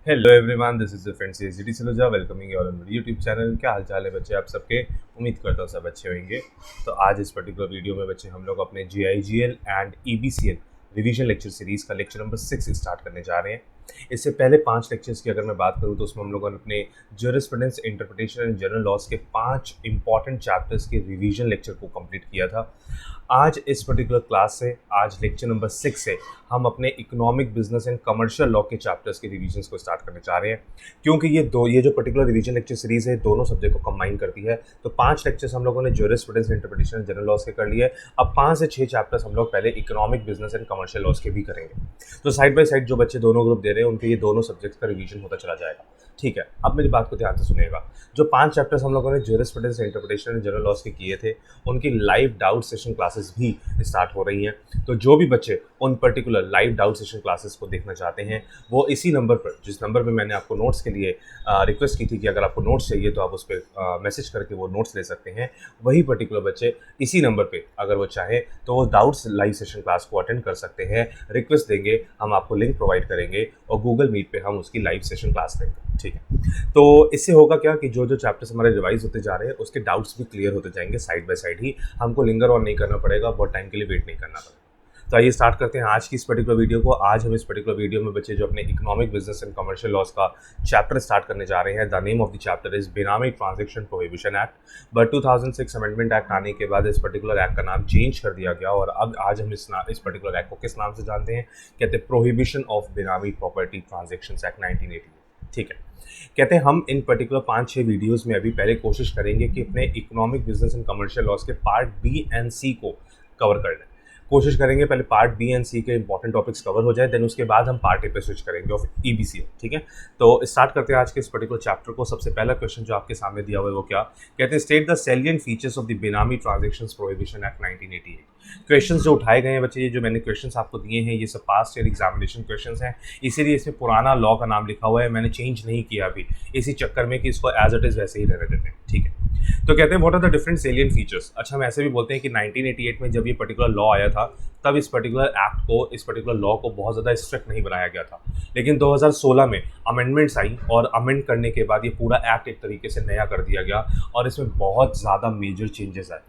Hello everyone, this is your friend CSD Saluja welcoming you all on YouTube channel. क्या हाल चाल है बच्चे आप सबके? उम्मीद करता हूँ सब अच्छे होंगे। तो आज इस पर्टिकुलर वीडियो में बच्चे हम लोग अपने GIGL and ईबीसीएल revision lecture series का लेक्चर नंबर 6 स्टार्ट करने जा रहे हैं। इससे पहले 5 लेक्चर्स की अगर मैं बात करूँ तो उसमें हम लोगों ने अपने jurisprudence, interpretation and general laws के 5 इंपॉर्टेंट चैप्टर्स के रिवीजन लेक्चर को कंप्लीट किया था। आज इस पर्टिकुलर क्लास से, आज लेक्चर नंबर 6 से हम अपने economic, business and commercial law के चैप्टर्स के रिवीजन्स को स्टार्ट करने जा रहे हैं। क्योंकि ये जो पर्टिकुलर रिवीजन लेक्चर सीरीज है दोनों सब्जेक्ट को कंबाइन करती है। तो 5 लेक्चर्स हम लोगों ने jurisprudence, interpretation and general laws के कर लिए। अब 5 से 6 चैप्टर्स हम लोग पहले economic, business and commercial laws के भी करेंगे। तो साइड बाय साइड जो बच्चे दोनों ग्रुप दे रहे हैं उनके ये दोनों सब्जेक्ट्स का रिवीजन होता चला जाएगा। ठीक है, अब मेरी बात को ध्यान से सुनिएगा। जो 5 चैप्टर्स हम लोगों ने jurisprudence, interpretation and general laws के किए थे उनकी लाइव डाउट सेशन क्लासेस भी स्टार्ट हो रही हैं। तो जो भी बच्चे उन particular live doubt session classes को देखना चाहते हैं वो इसी नंबर पर, जिस नंबर पे मैंने आपको नोट्स के लिए रिक्वेस्ट की थी कि अगर आपको नोट्स चाहिए तो आप उस पर मैसेज करके वो नोट्स ले सकते हैं। वही पर्टिकुलर बच्चे इसी नंबर पे अगर वो चाहें तो वो डाउट्स लाइव सेशन क्लास को अटेंड कर सकते हैं। रिक्वेस्ट देंगे, हम आपको लिंक प्रोवाइड करेंगे और गूगल मीट पे हम उसकी लाइव सेशन क्लास देंगे। ठीक है, तो इससे होगा क्या कि जो जो चैप्टर्स हमारे रिवाइज होते जा रहे हैं उसके डाउट्स भी क्लियर होते जाएंगे साइड बाय साइड ही। हमको लिंगर ऑन नहीं करना पड़ेगा, बहुत टाइम के लिए वेट नहीं करना पड़ेगा। तो आइए स्टार्ट करते हैं आज की इस पर्टिकुलर वीडियो को। आज हम इस पर्टिकुलर वीडियो में बच्चे जो अपने economic, business and commercial laws का चैप्टर स्टार्ट करने जा रहे हैं। The name of the chapter is benami transaction prohibition act. But 2006 amendment act आने के बाद इस पर्टिकुलर एक्ट का नाम चेंज कर दिया गया और अब आज हम इस पर्टिकुलर एक्ट को किस नाम से जानते हैं? कहते हैं prohibition of benami property transactions act 1988। ठीक है, कहते हैं हम इन पर्टिकुलर 5-6 वीडियोस में अभी पहले कोशिश करेंगे कि अपने economic, business and commercial laws के पार्ट बी एंड सी को कवर कर लें। कोशिश करेंगे पहले पार्ट बी एंड सी के इंपॉर्टेंट टॉपिक्स कवर हो जाए, देन उसके बाद हम पार्ट ए पे स्विच करेंगे ऑफ ईबीसीएल। ठीक है, तो स्टार्ट करते हैं आज के इस पर्टिकुलर चैप्टर को। सबसे पहला क्वेश्चन जो आपके सामने दिया हुआ है वो क्या कहते हैं? State the salient features of the बेनामी ट्रांजैक्शंस प्रोहिबिशन एक्ट 1988। क्वेश्चंस जो उठाए गए हैं बच्चे, ये जो मैंने क्वेश्चंस आपको दिए हैं ये सब पास्ट ईयर एग्जामिनेशन क्वेश्चंस हैं, इसीलिए इसमें पुराना लॉ का नाम लिखा हुआ है, मैंने चेंज नहीं किया अभी इसी चक्कर में कि इसको एज इट इज वैसे ही रहने देते हैं। ठीक है, तो कहते हैं what are the different salient features. अच्छा, हम ऐसे भी बोलते हैं कि 1988 में जब ये पर्टिकुलर लॉ आया था तब इस पर्टिकुलर एक्ट को, इस पर्टिकुलर लॉ को बहुत ज़्यादा स्ट्रिक्ट नहीं बनाया गया था। लेकिन 2016 में अमेंडमेंट्स आई और अमेंड करने के बाद ये पूरा एक्ट एक तरीके से नया कर दिया गया और इसमें बहुत ज़्यादा मेजर चेंजेस आए।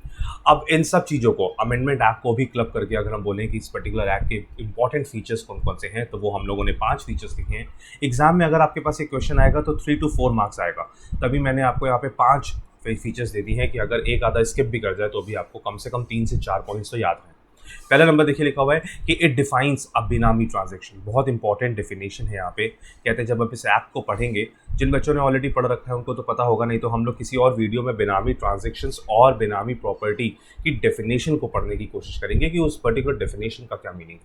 अब इन सब चीज़ों को, अमेंडमेंट एक्ट को भी क्लब करके अगर हम बोलें कि इस पर्टिकुलर एक्ट के इंपॉर्टेंट फीचर्स कौन कौन से हैं, तो वो हम लोगों ने 5 फीचर्स लिखे हैं। एग्जाम में अगर आपके पास एक क्वेश्चन आएगा तो 3 to 4 मार्क्स आएगा। तभी मैंने आपको यहाँ पे 5 फीचर्स दे दी हैं कि अगर एक आधा स्किप भी कर जाए तो भी आपको कम से कम 3 से 4 पॉइंट्स तो याद हैं। पहला नंबर देखिए लिखा हुआ है कि it defines a benami transaction. बहुत इंपॉर्टेंट डेफिनेशन है यहाँ पे। कहते हैं जब आप इस एक्ट को पढ़ेंगे, जिन बच्चों ने ऑलरेडी पढ़ रखा है उनको तो पता होगा, नहीं तो हम लोग किसी और वीडियो में बेनामी ट्रांजैक्शंस और बेनामी प्रॉपर्टी की डेफिनेशन को पढ़ने की कोशिश करेंगे कि उस पर्टिकुलर डेफिनेशन का क्या मीनिंग।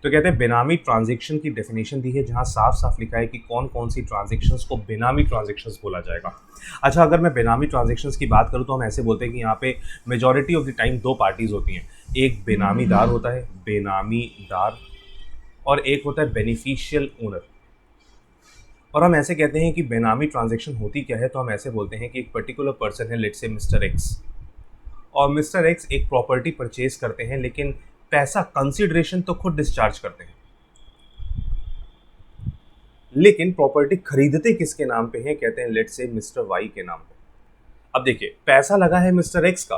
तो कहते हैं बेनामी ट्रांजैक्शन की डेफिनेशन दी है जहाँ साफ साफ लिखा है कि कौन कौन सी ट्रांजैक्शंस को बेनामी ट्रांजैक्शंस बोला जाएगा। अच्छा, अगर मैं बेनामी ट्रांजैक्शंस की बात करूँ तो हम ऐसे बोलते हैं कि यहाँ पे majority of the time 2 parties होती हैं। एक बेनामीदार होता है, बेनामीदार, और एक होता है बेनिफिशियल ओनर। और हम ऐसे कहते हैं कि बेनामी ट्रांजैक्शन होती क्या है, तो हम ऐसे बोलते हैं कि एक पर्टिकुलर पर्सन है, लेट्स से मिस्टर एक्स, और मिस्टर एक्स एक प्रॉपर्टी परचेज करते हैं लेकिन पैसा कंसिडरेशन तो खुद डिस्चार्ज करते हैं, लेकिन प्रॉपर्टी खरीदते किसके नाम पे है? कहते हैं लेट्स से मिस्टर वाई के नाम पे। अब देखिए, पैसा लगा है मिस्टर एक्स का,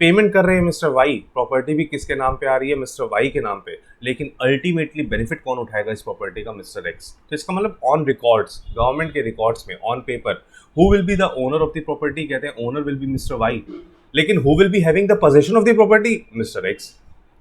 पेमेंट कर रहे हैं मिस्टर वाई, प्रॉपर्टी भी किसके नाम पे आ रही है? मिस्टर वाई के नाम पे, लेकिन अल्टीमेटली बेनिफिट कौन उठाएगा इस प्रॉपर्टी का? Mister X. तो इसका मतलब ऑन रिकॉर्ड्स, गवर्नमेंट के रिकॉर्ड्स में, on paper, who will be the owner of the property? कहते हैं owner will be mister Y, लेकिन who will be having the possession of the property? Mister X.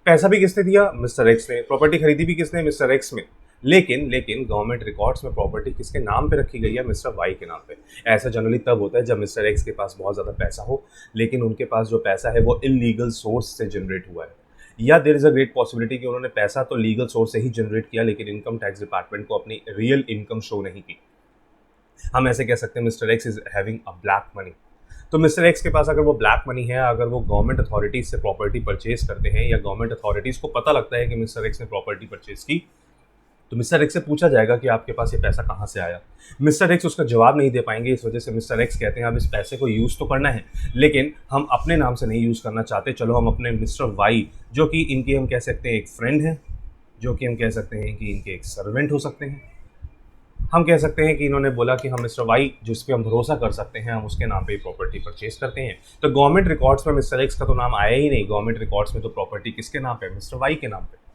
पैसा भी किसने दिया? मिस्टर एक्स ने। प्रॉपर्टी खरीदी भी किसने? मिस्टर एक्स में। लेकिन गवर्नमेंट रिकॉर्ड्स में प्रॉपर्टी किसके नाम पे रखी गई है? मिस्टर वाई के नाम पे। ऐसा जनरली तब होता है जब मिस्टर एक्स के पास बहुत ज़्यादा पैसा हो, लेकिन उनके पास जो पैसा है वो इलीगल सोर्स से जनरेट हुआ है, या there is a great possibility कि उन्होंने पैसा तो लीगल सोर्स से ही जनरेट किया लेकिन इनकम टैक्स डिपार्टमेंट को अपनी रियल इनकम शो नहीं की। हम ऐसे कह सकते हैं mister x is having a black money. तो मिस्टर एक्स के पास अगर वो ब्लैक मनी है, अगर वो गवर्नमेंट अथॉरिटीज से प्रॉपर्टी परचेज करते हैं या गवर्नमेंट अथॉरिटीज को पता लगता है कि मिस्टर एक्स ने प्रॉपर्टी परचेज की, तो मिस्टर एक्स से पूछा जाएगा कि आपके पास ये पैसा कहाँ से आया। मिस्टर एक्स उसका जवाब नहीं दे पाएंगे, इस वजह से मिस्टर एक्स कहते हैं अब इस पैसे को यूज़ तो करना है लेकिन हम अपने नाम से नहीं यूज़ करना चाहते, चलो हम अपने मिस्टर वाई, जो कि इनके हम कह सकते हैं एक फ्रेंड है, जो कि हम कह सकते हैं कि इनके एक सर्वेंट हो सकते हैं, हम कह सकते हैं कि इन्होंने बोला कि हम मिस्टर वाई जिस पे हम भरोसा कर सकते हैं हम उसके नाम पे प्रॉपर्टी परचेज करते हैं। तो गवर्नमेंट रिकॉर्ड्स में मिस्टर एक्स का तो नाम आया ही नहीं, गवर्नमेंट रिकॉर्ड्स में तो प्रॉपर्टी किसके नाम पे, मिस्टर वाई के नाम पे।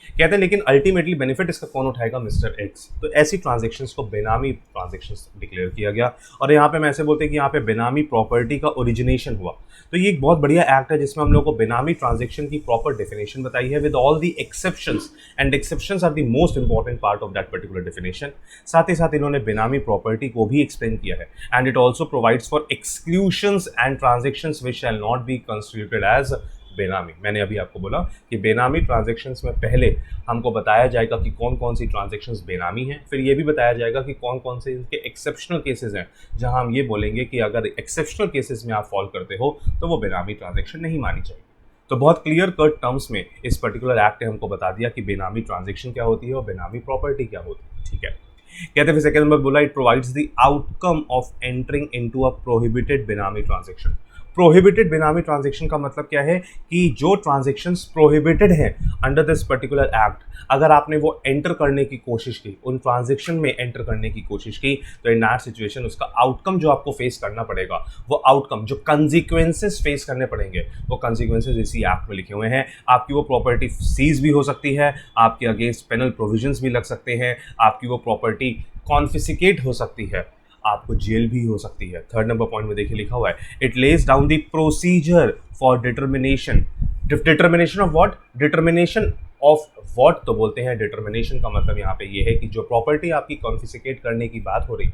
कहते हैं लेकिन अल्टीमेटली बेनिफिट इसका कौन उठाएगा, मिस्टर एक्स। तो ऐसी ट्रांजेक्शन्स को बेनामी ट्रांजेक्शन्स डिक्लेयर किया गया। और यहाँ पे मैं ऐसे बोलते हैं कि यहाँ पे बेनामी प्रॉपर्टी का ओरिजिनेशन हुआ। तो ये एक बहुत बढ़िया एक्ट है जिसमें हम लोग को बेनामी ट्रांजेक्शन की प्रॉपर डेफिनेशन बताई है with all the exceptions, and exceptions are the most important part of that particular definition. साथ ही साथ इन्होंने बेनामी प्रॉपर्टी को भी एक्सप्लेन किया है, and it also provides for exclusions and transactions which shall not be constituted as benami. मैंने अभी आपको बोला कि बेनामी ट्रांजैक्शंस में पहले हमको बताया जाएगा कि कौन कौन सी ट्रांजैक्शंस बेनामी हैं, फिर ये भी बताया जाएगा कि कौन कौन से इनके एक्सेप्शनल केसेस हैं जहां हम ये बोलेंगे कि अगर एक्सेप्शनल केसेस में आप फॉल करते हो तो वो बेनामी ट्रांजैक्शन नहीं मानी जाएगी। तो बहुत क्लियर कट टर्म्स में इस पर्टिकुलर एक्ट ने हमको बता दिया कि बेनामी ट्रांजैक्शन क्या होती है और बेनामी प्रॉपर्टी क्या होती है। ठीक है, कहते हैं फिर सेकंड नंबर बोला, it provides the outcome of entering into a prohibited बेनामी ट्रांजैक्शन। प्रोहिबिटेड बेनामी ट्रांजैक्शन का मतलब क्या है कि जो ट्रांजैक्शंस प्रोहिबिटेड हैं अंडर दिस पर्टिकुलर एक्ट, अगर आपने वो एंटर करने की कोशिश की, उन ट्रांजैक्शन में एंटर करने की कोशिश की, तो इन दैट सिचुएशन उसका आउटकम जो आपको फेस करना पड़ेगा, वो आउटकम जो कंसिक्वेंसेस फेस करने पड़ेंगे, वो कंसिक्वेंसेस इसी एक्ट में लिखे हुए हैं। आपकी वो प्रॉपर्टी सीज भी हो सकती है, आपके अगेंस्ट पेनल प्रोविजंस भी लग सकते हैं, आपकी वो प्रॉपर्टी कॉन्फिस्केट हो सकती है, आपको जेल भी हो सकती है। थर्ड नंबर पॉइंट में देखिए लिखा हुआ है, it lays down the procedure for determination. Determination of what, determination of what तो बोलते हैं। डिटर्मिनेशन का मतलब यहाँ पे ये है कि जो प्रॉपर्टी आपकी कॉन्फिस्केट करने की बात हो रही,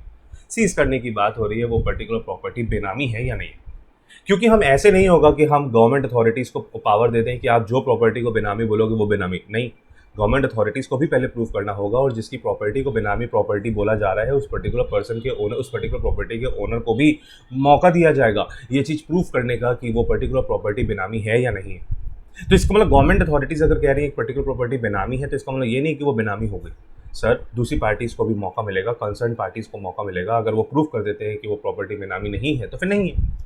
सीज करने की बात हो रही है, वो पर्टिकुलर प्रॉपर्टी बेनामी है या नहीं। क्योंकि हम ऐसे नहीं होगा कि हम गवर्नमेंट अथॉरिटीज़ को पावर दे दें कि आप जो प्रॉपर्टी को बेनामी बोलोगे वो बेनामी नहीं। गवर्नमेंट अथॉरिटीज़ को भी पहले प्रूव करना होगा, और जिसकी प्रॉपर्टी को बेनामी प्रॉपर्टी बोला जा रहा है उस पर्टिकुलर पर्सन के ओनर, उस पर्टिकुलर प्रॉपर्टी के ओनर को भी मौका दिया जाएगा ये चीज़ प्रूव करने का कि वो पर्टिकुलर प्रॉपर्टी बेनामी है या नहीं है। तो इसका मतलब गवर्नमेंट अथॉरिटीज़ अगर कह रही है एक पर्टिकुलर प्रॉपर्टी बेनामी है तो इसका मतलब ये नहीं कि वो बेनामी हो गई। सर, दूसरी पार्टीज़ को भी मौका मिलेगा, कंसर्न पार्टीज़ को मौका मिलेगा। अगर वो प्रूव कर देते हैं कि वो प्रॉपर्टी बेनामी नहीं है तो फिर नहीं है।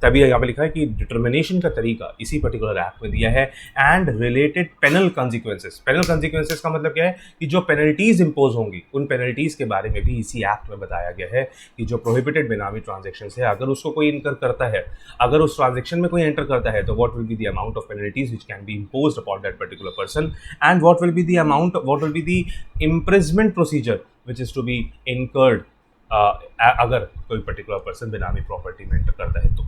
तभी यहाँ पे लिखा है कि डिटर्मिनेशन का तरीका इसी पर्टिकुलर एक्ट में दिया है, and related penal consequences. Penal consequences का मतलब क्या है कि जो पेनल्टीज इंपोज होंगी उन पेनल्टीज के बारे में भी इसी एक्ट में बताया गया है कि जो प्रोहिबिटेड बेनामी ट्रांजेक्शन है अगर उसको कोई इनकर करता है, अगर उस ट्रांजेक्शन में कोई एंटर करता है, तो what will be the amount of penalties which can be imposed upon that particular person, and what will be the amount, what will be the imprisonment procedure which is to be incurred अगर कोई particular person benami property में enter करता है तो।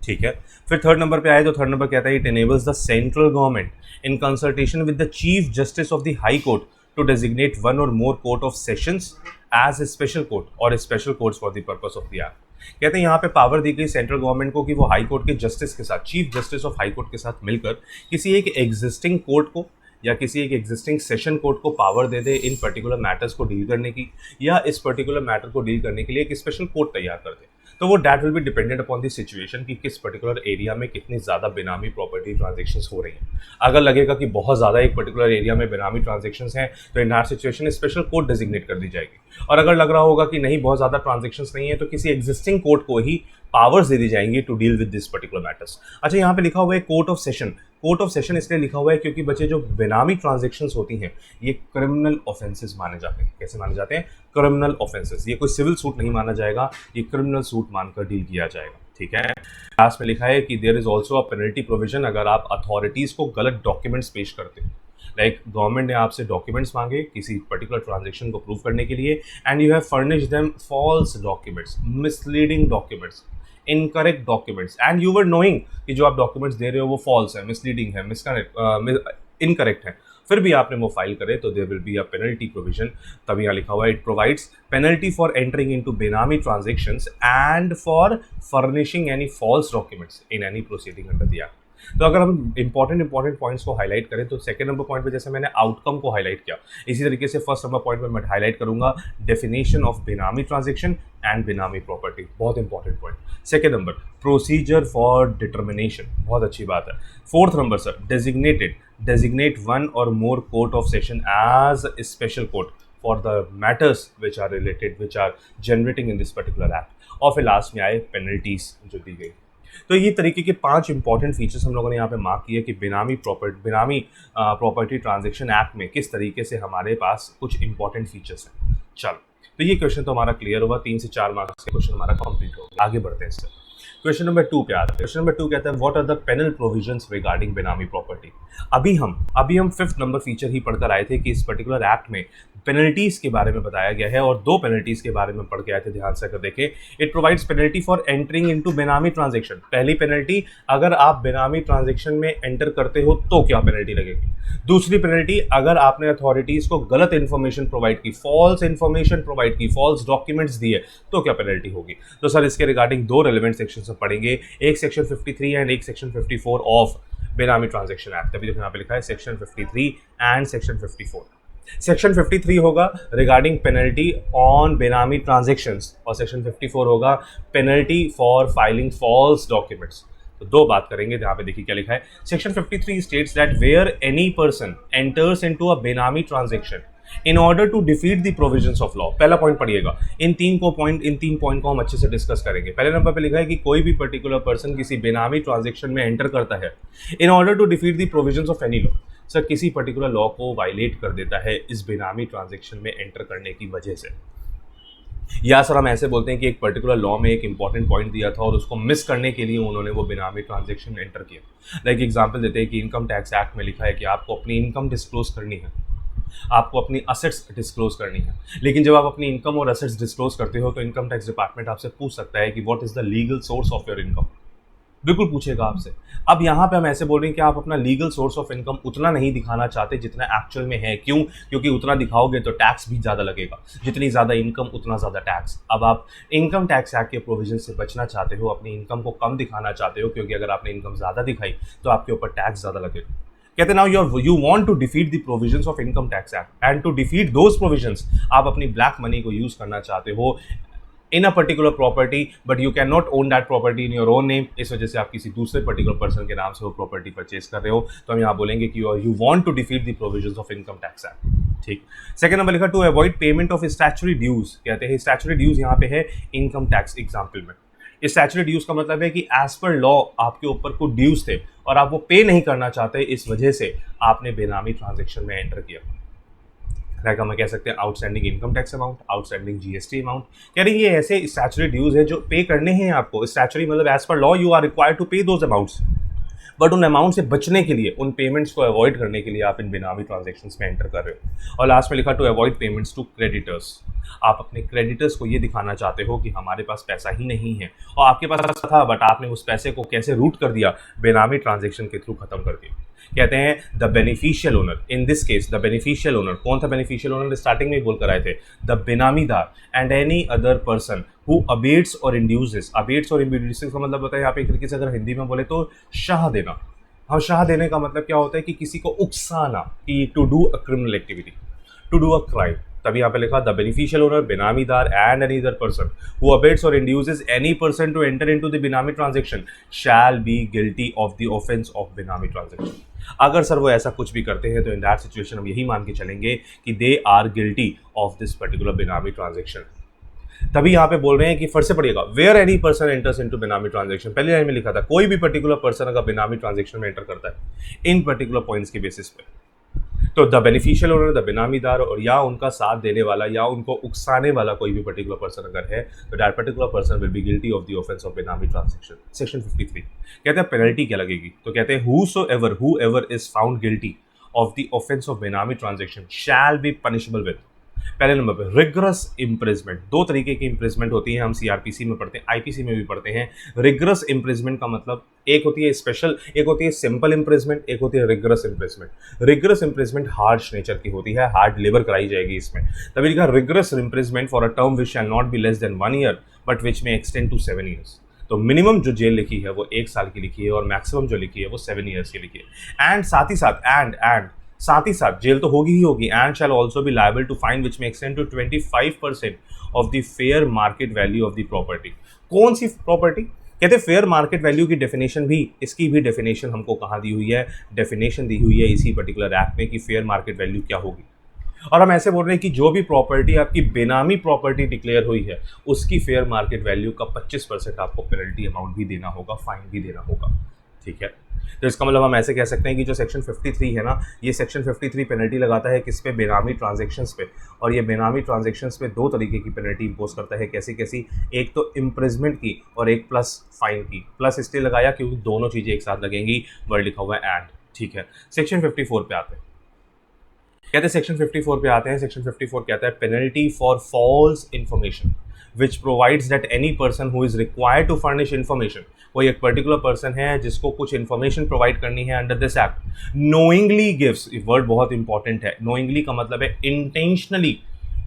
ठीक है, फिर third number पे आए तो थर्ड नंबर कहता है it enables the central government in consultation with the chief justice of the high court to designate one or more court of sessions as a special court or special courts for the purpose of the act. कहते हैं यहाँ पे power दी गई central government को कि वो high court के justice के साथ, chief justice of high court के साथ मिलकर किसी एक एग्जिस्टिंग कोर्ट को या किसी एक एग्जिस्टिंग सेशन कोर्ट को पावर दे दे इन पर्टिकुलर मैटर्स को डील करने की, या इस पर्टिकुलर मैटर को डील करने के लिए एक स्पेशल कोर्ट तैयार कर दे। तो वो that will be dependent upon the situation कि किस पर्टिकुलर एरिया में कितनी ज़्यादा बेनामी प्रॉपर्टी ट्रांजेक्शंस हो रही हैं। अगर लगेगा कि बहुत ज़्यादा एक पर्टिकुलर एरिया में बेनामी ट्रांजेक्शंस हैं तो in that situation special court designate कर दी जाएगी, और अगर लग रहा होगा कि नहीं बहुत ज़्यादा ट्रांजेक्शंस नहीं है तो किसी एग्जिस्टिंग कोर्ट को ही पावर्स दे दी जाएंगी to deal with this particular matters. अच्छा, यहाँ पे लिखा हुआ है court of session. Court of session इसलिए लिखा हुआ है क्योंकि बच्चे जो बेनामी ट्रांजेक्शंस होती हैं ये क्रिमिनल ऑफेंसेस माने जाते हैं। कैसे माने जाते हैं? Criminal offences. ये कोई सिविल सूट नहीं माना जाएगा, ये क्रिमिनल सूट मानकर डील किया जाएगा। ठीक है, लास्ट में लिखा है कि there is also a penalty provision अगर आप अथॉरिटीज़ को गलत डॉक्यूमेंट्स पेश करते हैं। लाइक गवर्नमेंट ने आपसे डॉक्यूमेंट्स मांगे किसी पर्टिकुलर ट्रांजेक्शन को प्रूव करने के लिए, and you have furnished them false documents, misleading documents, incorrect documents, and you were knowing कि जो आप डॉक्यूमेंट्स दे रहे हो वो फॉल्स है, मिसलीडिंग है, इनकरेक्ट है, फिर भी आपने वो फाइल करे तो there will be a penalty provision. तभी यहाँ लिखा हुआ है it provides penalty for entering into benami transactions and for furnishing any false documents in any proceeding under the act. तो अगर हम इंपॉर्टेंट पॉइंट्स को हाईलाइट करें तो सेकंड नंबर पॉइंट पे जैसे मैंने आउटकम को हाईलाइट किया, इसी तरीके से फर्स्ट नंबर पॉइंट पे मैं हाईलाइट करूंगा definition of benami transaction and benami property. बहुत important point. Second number procedure for determination, बहुत अच्छी बात है। Fourth number sir designate one or more court of session as a special court for the matters which are related, which are generating in this particular act। और फिर last में आए penalties जो दी गई। तो ये तरीके के 5 इंपॉर्टेंट फीचर्स हम लोगों ने यहाँ पे मार्क किए कि बेनामी प्रॉपर्टी ट्रांजैक्शन एक्ट में किस तरीके से हमारे पास कुछ इंपॉर्टेंट फीचर्स हैं। चलो, तो ये क्वेश्चन तो हमारा क्लियर हुआ, 3 से 4 मार्क्स का क्वेश्चन हमारा कंप्लीट हो गया। आगे बढ़ते हैं इससे। क्वेश्चन नंबर 2 पे आते हैं। क्वेश्चन नंबर 2 कहता है what are the penal provisions regarding benami property. अभी हम 5th नंबर फीचर ही पढ़कर आए थे कि इस पर्टिकुलर एक्ट में पेनल्टीज के बारे में बताया गया है, और 2 पेनल्टीज के बारे में पढ़ के आए थे, ध्यान से अगर देखें। It provides penalty for entering into benami transaction. पहली पेनल्टी, अगर आप बेनामी ट्रांजैक्शन में एंटर करते हो तो क्या पेनल्टी लगेगी। दूसरी पेनल्टी, अगर आपने अथॉरिटीज को गलत इंफॉर्मेशन प्रोवाइड की, फॉल्स इंफॉर्मेशन प्रोवाइड की, फॉल्स डॉक्यूमेंट्स दिए, तो क्या पेनल्टी होगी। तो सर इसके रिगार्डिंग 2 रेलेवेंट सेक्शन से पढ़ेंगे, एक सेक्शन 53 एंड एक section 54 of benami transaction act. अभी देखो यहाँ पे लिखा है सेक्शन 53 एंड सेक्शन 54। सेक्शन 53 होगा regarding penalty on benami transactions, और सेक्शन 54 होगा penalty for filing false documents. तो 2 बात करेंगे। यहाँ पे देखिए क्या लिखा है। Section 53 states that where any person enters into a benami transaction in order to defeat the provisions of law. पहला पॉइंट पढ़िएगा, इन 3 पॉइंट को हम अच्छे से डिस्कस करेंगे। पहले नंबर पे लिखा है कि कोई भी पर्टिकुलर पर्सन किसी बेनामी ट्रांजैक्शन में एंटर करता है in order to defeat the provisions of any law. Sir किसी पर्टिकुलर लॉ को वायलेट कर देता है इस बेनामी ट्रांजैक्शन में एंटर करने की वजह से, या सर हम ऐसे बोलते हैं कि एक पर्टिकुलर लॉ में एक इंपॉर्टेंट पॉइंट दिया था और उसको मिस करने के लिए उन्होंने वो बेनामी ट्रांजैक्शन एंटर किया। लाइक एग्जांपल देते हैं कि इनकम टैक्स एक्ट में लिखा है कि आपको अपनी इनकम डिस्क्लोज करनी है, आपको अपनी असेट्स डिस्क्लोज करनी है, लेकिन जब आप अपनी इनकम और असेट्स डिस्क्लोज करते हो तो इनकम टैक्स डिपार्टमेंट आपसे पूछ सकता है कि what is the legal source of your income. बिल्कुल पूछेगा आपसे। अब यहाँ पे हम ऐसे बोल रहे हैं कि आप अपना लीगल सोर्स ऑफ इनकम उतना नहीं दिखाना चाहते जितना एक्चुअल में है। क्यों? क्योंकि उतना दिखाओगे तो टैक्स भी ज़्यादा लगेगा, जितनी ज़्यादा इनकम उतना ज़्यादा टैक्स। अब आप इनकम टैक्स एक्ट के प्रोविजन से बचना चाहते हो, अपनी इनकम को कम दिखाना चाहते हो, क्योंकि अगर आपने इनकम ज़्यादा दिखाई तो आपके ऊपर टैक्स ज़्यादा लगेगा। कहते now you want to defeat the provisions of income tax act and to defeat those provisions, आप अपनी ब्लैक मनी को यूज़ करना चाहते हो in a particular property, but you can not own that property in your own name. इस वजह से आप किसी दूसरे पर्टिकुलर पर्सन के नाम से वो प्रॉपर्टी परचेज कर रहे हो, तो हम यहाँ बोलेंगे कि you want to defeat the provisions of income tax act. ठीक। सेकंड नंबर लिखा to avoid payment of statutory dues. कहते हैं स्टैच्यूटरी ड्यूज यहाँ पे है इनकम टैक्स एग्जाम्पल में। स्टैच्यूटरी ड्यूज का मतलब है कि एज पर लॉ आपके ऊपर कुछ ड्यूज थे और आप वो पे नहीं करना चाहते, इस वजह से आपने बेनामी ट्रांजैक्शन में एंटर किया। लाइक हम कह सकते हैं outstanding income tax amount, outstanding GST amount. कह रही है ये ऐसे स्टैच्यूटरी ड्यूज है जो पे करने हैं आपको। स्टैच्यूटरी मतलब as per law you are required to pay those amounts, but उन अमाउंट से बचने के लिए, उन पेमेंट्स को अवॉइड करने के लिए आप इन बेनामी ट्रांजैक्शंस में एंटर कर रहे हो। और लास्ट में लिखा to avoid payments to creditors. आप अपने क्रेडिटर्स को ये दिखाना चाहते हो कि हमारे पास पैसा ही नहीं है, और आपके पास था बट आपने उस पैसे को कैसे रूट कर दिया, बेनामी ट्रांजैक्शन के थ्रू खत्म कर दिया। कहते हैं the beneficial owner, in this case the beneficial owner, कौन था बेनिफिशियल ओनर, स्टार्टिंग में ही बोल कर आए थे, the benamidar and any other person who abets or induces. Abets or induces का मतलब बताया यहाँ पे एक तरीके से अगर हिंदी में बोले तो शाह देना। हाँ, शाह देने का मतलब क्या होता है कि किसी को उकसाना, कि to do a criminal activity, to do a crime. तभी यहाँ पे लिखा the beneficial owner, benamidar and any other person who abets or induces any person to enter into the benami transaction shall be guilty of the offence of benami transaction. अगर sir वो ऐसा कुछ भी करते हैं तो इन दैट सिचुएशन हम यही मान के चलेंगे कि they are guilty of this particular benami transaction. तभी यहाँ पे बोल रहे हैं कि फिर से पढ़िएगा, where any person enters into benami transaction. पहले लाइन में लिखा था कोई भी पर्टिकुलर पर्सन अगर बेनामी ट्रांजैक्शन में एंटर करता है इन पर्टिकुलर पॉइंट्स के बेसिस पे, तो द बेनिफिशियल ओनर, द बेनामीदार, और या उनका साथ देने वाला या उनको उकसाने वाला कोई भी पर्टिकुलर पर्सन अगर है, तो that particular person will be guilty of the offence of benami transaction. Section 53 कहते हैं पेनल्टी क्या लगेगी, तो कहते हैं whoever is found guilty of the offence of benami transaction shall be punishable with. पहले नंबर पे रिग्रस इम्प्रिजमेंट। 2 तरीके की इम्प्रिजमेंट होती है, हम सीआरपीसी में पढ़ते हैं, आईपीसी में भी पढ़ते हैं। रिग्रस इम्प्रिजमेंट का मतलब एक होती है स्पेशल, एक होती है सिंपल इम्प्रिजमेंट, एक होती है rigorous imprisonment. Rigorous imprisonment harsh nature की होती है, हार्ड लेबर कराई जाएगी इसमें। तभी लिखा rigorous imprisonment for a term which shall not be less than 1 year but which may extend to 7 years. तो मिनिमम जो जेल लिखी है वो 1 साल की लिखी है और मैक्सिमम जो लिखी है वो 7 ईयर्स की लिखी है। एंड साथ ही साथ जेल तो होगी ही होगी, and shall also be liable to fine which may extend to 25% of the fair market value of the property. कौन सी प्रॉपर्टी? कहते हैं फेयर मार्केट वैल्यू की डेफिनेशन भी, इसकी भी डेफिनेशन हमको कहाँ दी हुई है, डेफिनेशन दी हुई है इसी पर्टिकुलर एक्ट में कि फेयर मार्केट वैल्यू क्या होगी। और हम ऐसे बोल रहे हैं कि जो भी प्रॉपर्टी आपकी बेनामी प्रॉपर्टी डिक्लेयर हुई है उसकी फेयर मार्केट वैल्यू का 25% आपको पेनल्टी अमाउंट भी देना होगा, फाइन भी देना होगा। ठीक है, तो इसका मतलब हम ऐसे कह सकते हैं कि जो सेक्शन 53 है ना, ये सेक्शन 53 पेनल्टी लगाता है किस पे, बेनामी ट्रांजैक्शंस पे। और ये बेनामी ट्रांजैक्शंस पे दो तरीके की पेनल्टी इंपोज करता है। कैसी कैसी? एक तो इम्प्रिजमेंट की और एक प्लस फाइन की। प्लस इसलिए लगाया क्योंकि दोनों चीज़ें एक साथ लगेंगी, वर्ड लिखा हुआ है एंड। ठीक है, सेक्शन 54 पे आते हैं। कहते हैं सेक्शन 54 पे आते हैं। सेक्शन 54 कहता है penalty for false information which provides that any person who is required to furnish information, कोई एक पर्टिकुलर पर्सन है जिसको कुछ इन्फॉर्मेशन प्रोवाइड करनी है under this act, knowingly gives, word बहुत इंपॉर्टेंट है, नोइंगली का मतलब है intentionally,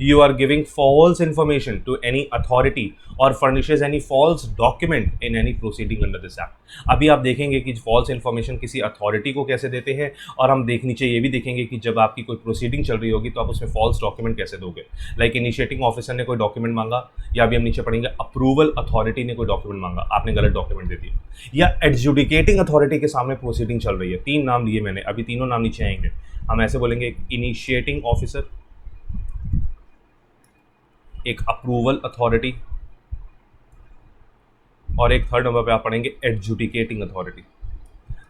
you are giving false information to any authority or furnishes any false document in any proceeding under this act। अभी आप देखेंगे कि false information किसी अथॉरिटी को कैसे देते हैं, और हम नीचे ये भी देखेंगे कि जब आपकी कोई प्रोसीडिंग चल रही होगी तो आप उसमें फॉल्स डॉक्यूमेंट कैसे दोगे। लाइक इनिशिएटिंग ऑफिसर ने कोई डॉक्यूमेंट मांगा, या अभी हम नीचे पढ़ेंगे अप्रूवल अथॉरिटी ने कोई डॉक्यूमेंट मांगा, आपने गलत डॉक्यूमेंट दे दिया, या एडजुडिकेटिंग अथॉरिटी के सामने प्रोसीडिंग चल रही है। 3 नाम लिए मैंने, अभी तीनों नाम नीचे आएंगे। हम ऐसे बोलेंगे इनिशिएटिंग ऑफिसर, एक अप्रूवल अथॉरिटी, और एक थर्ड नंबर पे आप पढ़ेंगे एडजुडिकेटिंग अथॉरिटी।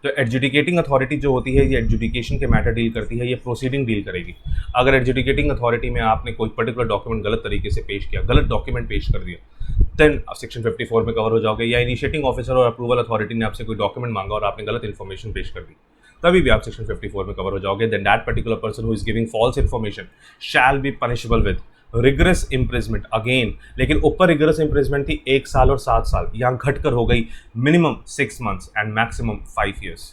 तो एडजुडिकेटिंग अथॉरिटी जो होती है ये एडजुडिकेशन के मैटर डील करती है, ये प्रोसीडिंग डील करेगी। अगर एडजुडिकेटिंग अथॉरिटी में आपने कोई पर्टिकुलर डॉक्यूमेंट गलत तरीके से पेश किया, गलत डॉक्यूमेंट पेश कर दिया, देन सेक्शन 54 में कवर हो जाओगे। या इनिशिएटिंग ऑफिसर और अप्रूवल अथॉरिटी ने आपसे कोई डॉक्यूमेंट मांगा और आपने गलत इन्फॉर्मेशन पेश कर दी, तभी भी आप सेक्शन 54 में कवर हो जाओगे। Then that particular person who is giving false information shall be punishable with rigorous imprisonment again, लेकिन ऊपर रिगरस इम्प्रिजमेंट थी 1 साल और 7 साल, यहाँ घटकर हो गई minimum 6 months and maximum 5 years।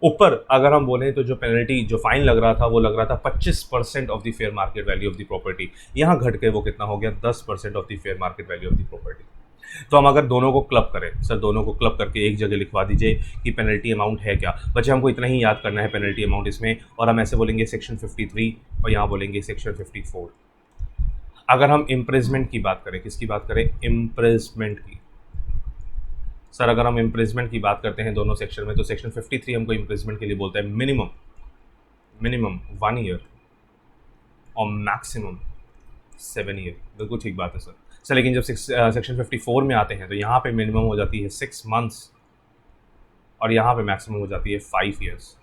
ऊपर अगर हम बोलें तो जो पेनल्टी, जो फाइन लग रहा था वो लग रहा था 25% of the fair market value of the property, यहाँ घट के वो कितना हो गया 10% of the fair market value of the property. तो हम अगर दोनों को क्लब करें, सर दोनों को क्लब करके एक जगह लिखवा दीजिए कि पेनल्टी अमाउंट है क्या। बच्चे हमको इतना ही याद करना है पेनल्टी अमाउंट इसमें, और हम ऐसे बोलेंगे सेक्शन 53 और यहाँ बोलेंगे सेक्शन 54। अगर हम इम्प्रिजमेंट की बात करें, किसकी बात करें? इम्प्रिजमेंट की। सर अगर हम इम्प्रिजमेंट की बात करते हैं दोनों सेक्शन में, तो सेक्शन 53 हमको इम्प्रिजमेंट के लिए बोलता है मिनिमम 1 year और मैक्सिमम 7 year। बिल्कुल ठीक बात है सर। लेकिन जब सेक्शन 54 में आते हैं तो यहाँ पे मिनिमम हो जाती है 6 months और यहाँ पे मैक्सिमम हो जाती है 5 years।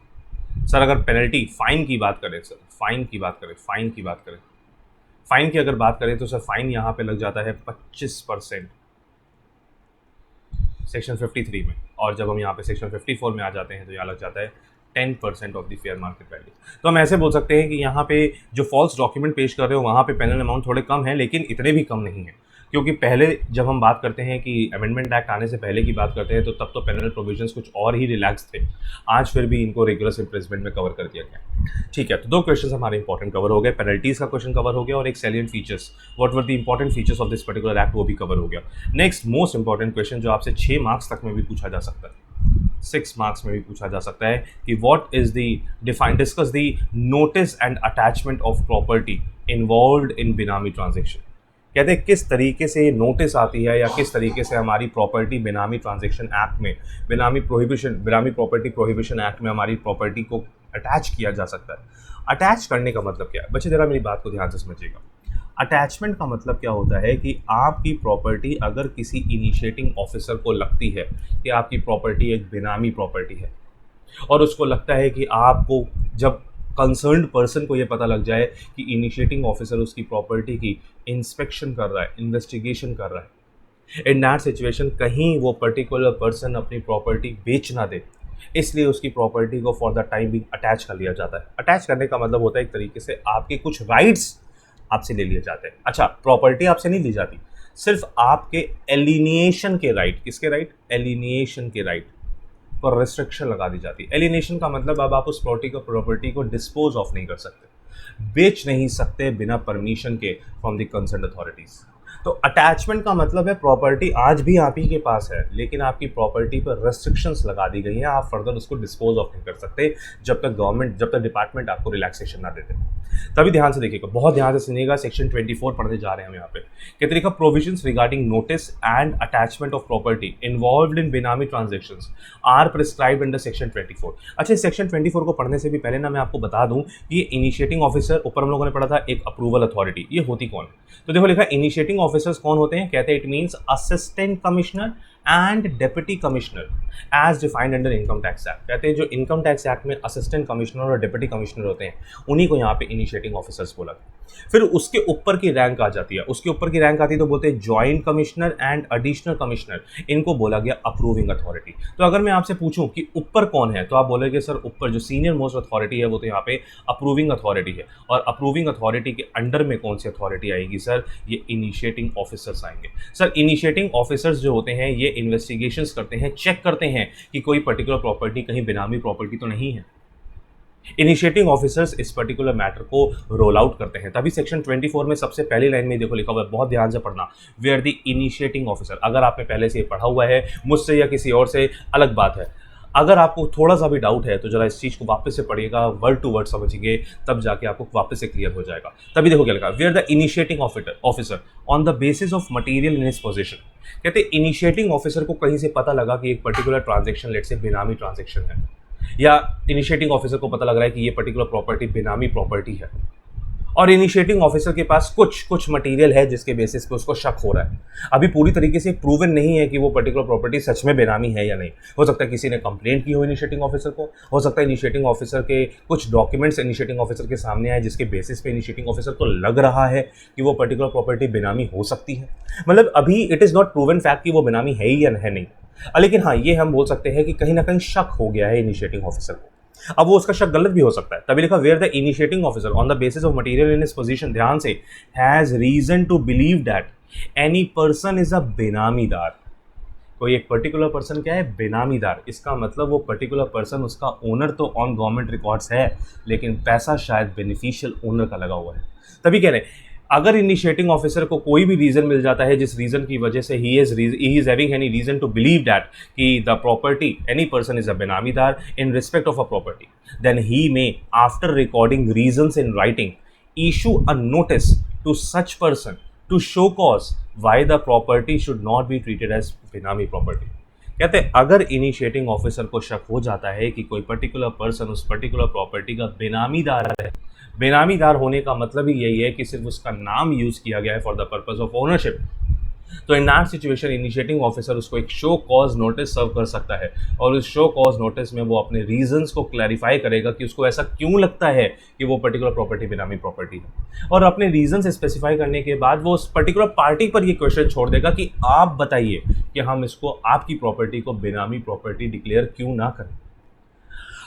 सर अगर पेनल्टी फाइन की बात करें, सर फाइन की बात करें, फाइन की अगर बात करें तो सर फाइन यहाँ पे लग जाता है 25% सेक्शन 53 में, और जब हम यहाँ पे सेक्शन 54 में आ जाते हैं तो यहाँ लग जाता है 10% of the fair market value. तो हम ऐसे बोल सकते हैं कि यहाँ पे जो फॉल्स डॉक्यूमेंट पेश कर रहे हो वहाँ पे पेनल अमाउंट थोड़े कम है, लेकिन इतने भी कम नहीं है, क्योंकि पहले जब हम बात करते हैं कि अमेंडमेंट एक्ट आने से पहले की बात करते हैं तो तब तो पेनल प्रोविजंस कुछ और ही रिलैक्स थे। आज फिर भी इनको रिगरस इम्प्रिजमेंट में कवर कर दिया गया। ठीक है, तो 2 क्वेश्चन हमारे इंपॉर्टेंट कवर हो गए, पेनल्टीज का क्वेश्चन कवर हो गया और एक salient features, what were the important features of this particular act, वो भी कवर हो गया। नेक्स्ट मोस्ट इंपॉर्टेंट क्वेश्चन जो आपसे 6 मार्क्स तक में भी पूछा जा सकता है, 6 मार्क्स में भी पूछा जा सकता है कि what is the discuss the notice and attachment of property involved in बेनामी ट्रांजैक्शन। कहते हैं किस तरीके से ये नोटिस आती है या किस तरीके से हमारी प्रॉपर्टी बेनामी ट्रांजैक्शन एक्ट में, बेनामी प्रॉपर्टी प्रोहिबिशन एक्ट में हमारी प्रॉपर्टी को अटैच किया जा सकता है। अटैच करने का मतलब क्या है बच्चे, जरा मेरी बात को ध्यान से समझिएगा। अटैचमेंट का मतलब क्या होता है कि आपकी प्रॉपर्टी अगर किसी इनिशिएटिंग ऑफिसर को लगती है कि आपकी प्रॉपर्टी एक बेनामी प्रॉपर्टी है, और उसको लगता है कि आपको, जब कंसर्न्ड पर्सन को ये पता लग जाए कि इनिशिएटिंग ऑफिसर उसकी प्रॉपर्टी की इंस्पेक्शन कर रहा है, इन्वेस्टिगेशन कर रहा है, इन दैट सिचुएशन कहीं वो पर्टिकुलर पर्सन अपनी प्रॉपर्टी बेच ना दे, इसलिए उसकी प्रॉपर्टी को for the time being attach कर लिया जाता है। अटैच करने का मतलब होता है एक तरीके से आपके कुछ राइट्स आपसे ले लिए जाते हैं। अच्छा, प्रॉपर्टी आपसे नहीं ली जाती, सिर्फ आपके एलिनिएशन के राइट, किसके राइट? एलिनिएशन के राइट पर रिस्ट्रिक्शन लगा दी जाती है। एलिनेशन का मतलब अब आप उस प्रॉपर्टी को डिस्पोज ऑफ नहीं कर सकते, बेच नहीं सकते बिना परमिशन के फ्रॉम द कंसर्न्ड अथॉरिटीज। तो अटैचमेंट का मतलब है प्रॉपर्टी आज भी आप ही के पास है, लेकिन आपकी प्रॉपर्टी पर रेस्ट्रिक्शंस लगा दी गई हैं, आप फर्दर उसको डिस्पोज ऑफ नहीं कर सकते जब तक डिपार्टमेंट आपको रिलैक्सेशन ना देते। तभी ध्यान से देखिएगा, बहुत ध्यान से सुनिएगा, सेक्शन 24 पढ़ने जा रहे हैं हम यहाँ पे। क्या तरीका? Provisions regarding notice and attachment of property involved in benami transactions are prescribed under section 24। अच्छा, सेक्शन 24 को पढ़ने से भी पहले ना मैं आपको बता दूं कि ये इनिशिएटिंग ऑफिसर, ऊपर हम लोगों ने पढ़ा था एक अप्रूवल अथॉरिटी, ये होती कौन है? तो देखो लिखा इनिशिएटिंग ऑफिसर्स कौन होते हैं, कहते हैं it means assistant commissioner and deputy commissioner as defined under income tax act. कहते हैं जो इनकम टैक्स एक्ट में असिस्टेंट कमिश्नर और डेप्यूटी कमिश्नर होते हैं उन्हीं को यहाँ पे इनिशिएटिंग ऑफिसर्स बोला। फिर उसके ऊपर की रैंक आ जाती है, उसके ऊपर की रैंक आती है तो बोलते हैं joint commissioner and additional commissioner, इनको बोला गया अप्रूविंग अथॉरिटी। तो अगर मैं आपसे पूछूं कि ऊपर कौन है तो आप बोलेंगे सर ऊपर जो सीनियर मोस्ट अथॉरिटी है वो तो यहाँ पे अप्रूविंग अथॉरिटी है। और अप्रूविंग अथॉरिटी के अंडर में कौन सी अथॉरिटी आएगी सर? ये इनिशिएटिंग ऑफिसर्स आएंगे। सर इनिशिएटिंग ऑफिसर्स जो होते हैं ये इन्वेस्टिगेशंस करते हैं, चेक करते हैं कि कोई पर्टिकुलर प्रॉपर्टी कहीं बेनामी प्रॉपर्टी तो नहीं है। इनिशिएटिंग ऑफिसर्स इस पर्टिकुलर मैटर को रोल आउट करते हैं। तभी सेक्शन 24 में सबसे पहली लाइन में देखो लिखा हुआ है, बहुत ध्यान से पढ़ना, वेयर द इनिशिएटिंग ऑफिसर। अगर आपने पहले से पढ़ा हुआ है मुझसे या किसी और से अलग बात है, अगर आपको थोड़ा सा भी डाउट है तो जरा इस चीज़ को वापस से पढ़िएगा, वर्ड टू वर्ड समझिए, तब जाके आपको वापस से क्लियर हो जाएगा। तभी देखो क्या लिखा, where the initiating officer on the basis of material in his position. कहते हैं इनिशिएटिंग ऑफिसर को कहीं से पता लगा कि एक पर्टिकुलर ट्रांजेक्शन लेट से बेनामी ट्रांजेक्शन है, या इनिशिएटिंग ऑफिसर को पता लग रहा है कि ये पर्टिकुलर प्रॉपर्टी बेनामी प्रॉपर्टी है, और इनिशिएटिंग ऑफिसर के पास कुछ मटेरियल है जिसके बेसिस पे उसको शक हो रहा है। अभी पूरी तरीके से प्रूवन नहीं है कि वो पर्टिकुलर प्रॉपर्टी सच में बेनामी है या नहीं। हो सकता है किसी ने कंप्लेंट की हो इनिशिएटिंग ऑफिसर को, हो सकता है इनिशिएटिंग ऑफिसर के कुछ डॉक्यूमेंट्स इनिशिएटिंग ऑफिसर के सामने आए जिसके बेसिस पे इनिशिएटिंग ऑफिसर को लग रहा है कि वो पर्टिकुलर प्रॉपर्टी बेनामी हो सकती है। मतलब अभी it is not proven fact कि वो बेनामी है ही या है नहीं, लेकिन हाँ ये हम बोल सकते हैं कि कहीं ना कहीं शक हो गया है इनिशिएटिंग ऑफिसर को। अब वो उसका शक गलत भी हो सकता है, तभी लिखा where the initiating officer on the basis of material in his position, ध्यान से, has reason to believe that any person is a benamidar. कोई एक पर्टिकुलर पर्सन क्या है? बेनामीदार। इसका मतलब वो पर्टिकुलर पर्सन, उसका ओनर तो ऑन गवर्नमेंट रिकॉर्ड्स है लेकिन पैसा शायद बेनिफिशियल ओनर का लगा हुआ है। तभी कह रहे हैं अगर इनिशिएटिंग ऑफिसर को कोई भी रीजन मिल जाता है जिस रीजन की वजह से ही is having any reason to believe that कि the property any person is a benamidar in respect of a property, then he may after recording reasons in writing issue a notice to such person to show cause why the property should not be treated as benami property. कहते हैं अगर initiating officer को शक हो जाता है कि कोई पर्टिकुलर पर्सन उस पर्टिकुलर प्रॉपर्टी का बेनामीदार है, बेनामीदार होने का मतलब ही यही है कि सिर्फ उसका नाम यूज़ किया गया है for the purpose of ownership, तो in that situation initiating officer उसको एक शो कॉज नोटिस सर्व कर सकता है और उस शो कॉज नोटिस में वो अपने रीजंस को क्लैरिफाई करेगा कि उसको ऐसा क्यों लगता है कि वो पर्टिकुलर प्रॉपर्टी बेनामी प्रॉपर्टी है, और अपने रीजंस स्पेसिफाई करने के बाद वो उस पर्टिकुलर पार्टी पर ये क्वेश्चन छोड़ देगा कि आप बताइए कि हम इसको आपकी प्रॉपर्टी को बेनामी प्रॉपर्टी डिक्लेयर क्यों ना करें।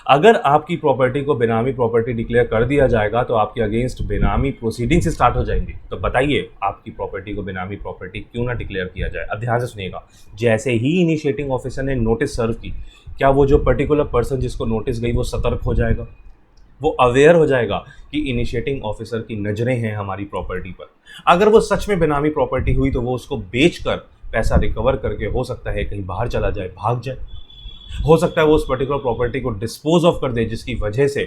अगर आपकी प्रॉपर्टी को बेनामी प्रॉपर्टी डिक्लेयर कर दिया जाएगा तो आपके अगेंस्ट बेनामी प्रोसीडिंग्स स्टार्ट हो जाएंगी। तो बताइए आपकी प्रॉपर्टी को बेनामी प्रॉपर्टी क्यों ना डिक्लेयर किया जाए। अब ध्यान से सुनिएगा, जैसे ही इनिशिएटिंग ऑफिसर ने नोटिस सर्व की, क्या वो जो पर्टिकुलर पर्सन जिसको नोटिस गई वो सतर्क हो जाएगा, वो अवेयर हो जाएगा कि इनिशिएटिंग ऑफिसर की नज़रें हैं हमारी प्रॉपर्टी पर। अगर वो सच में बेनामी प्रॉपर्टी हुई तो वो उसको बेचकर पैसा रिकवर करके हो सकता है कहीं बाहर चला जाए, भाग जाए, हो सकता है वो उस पर्टिकुलर प्रॉपर्टी को डिस्पोज ऑफ कर दे जिसकी वजह से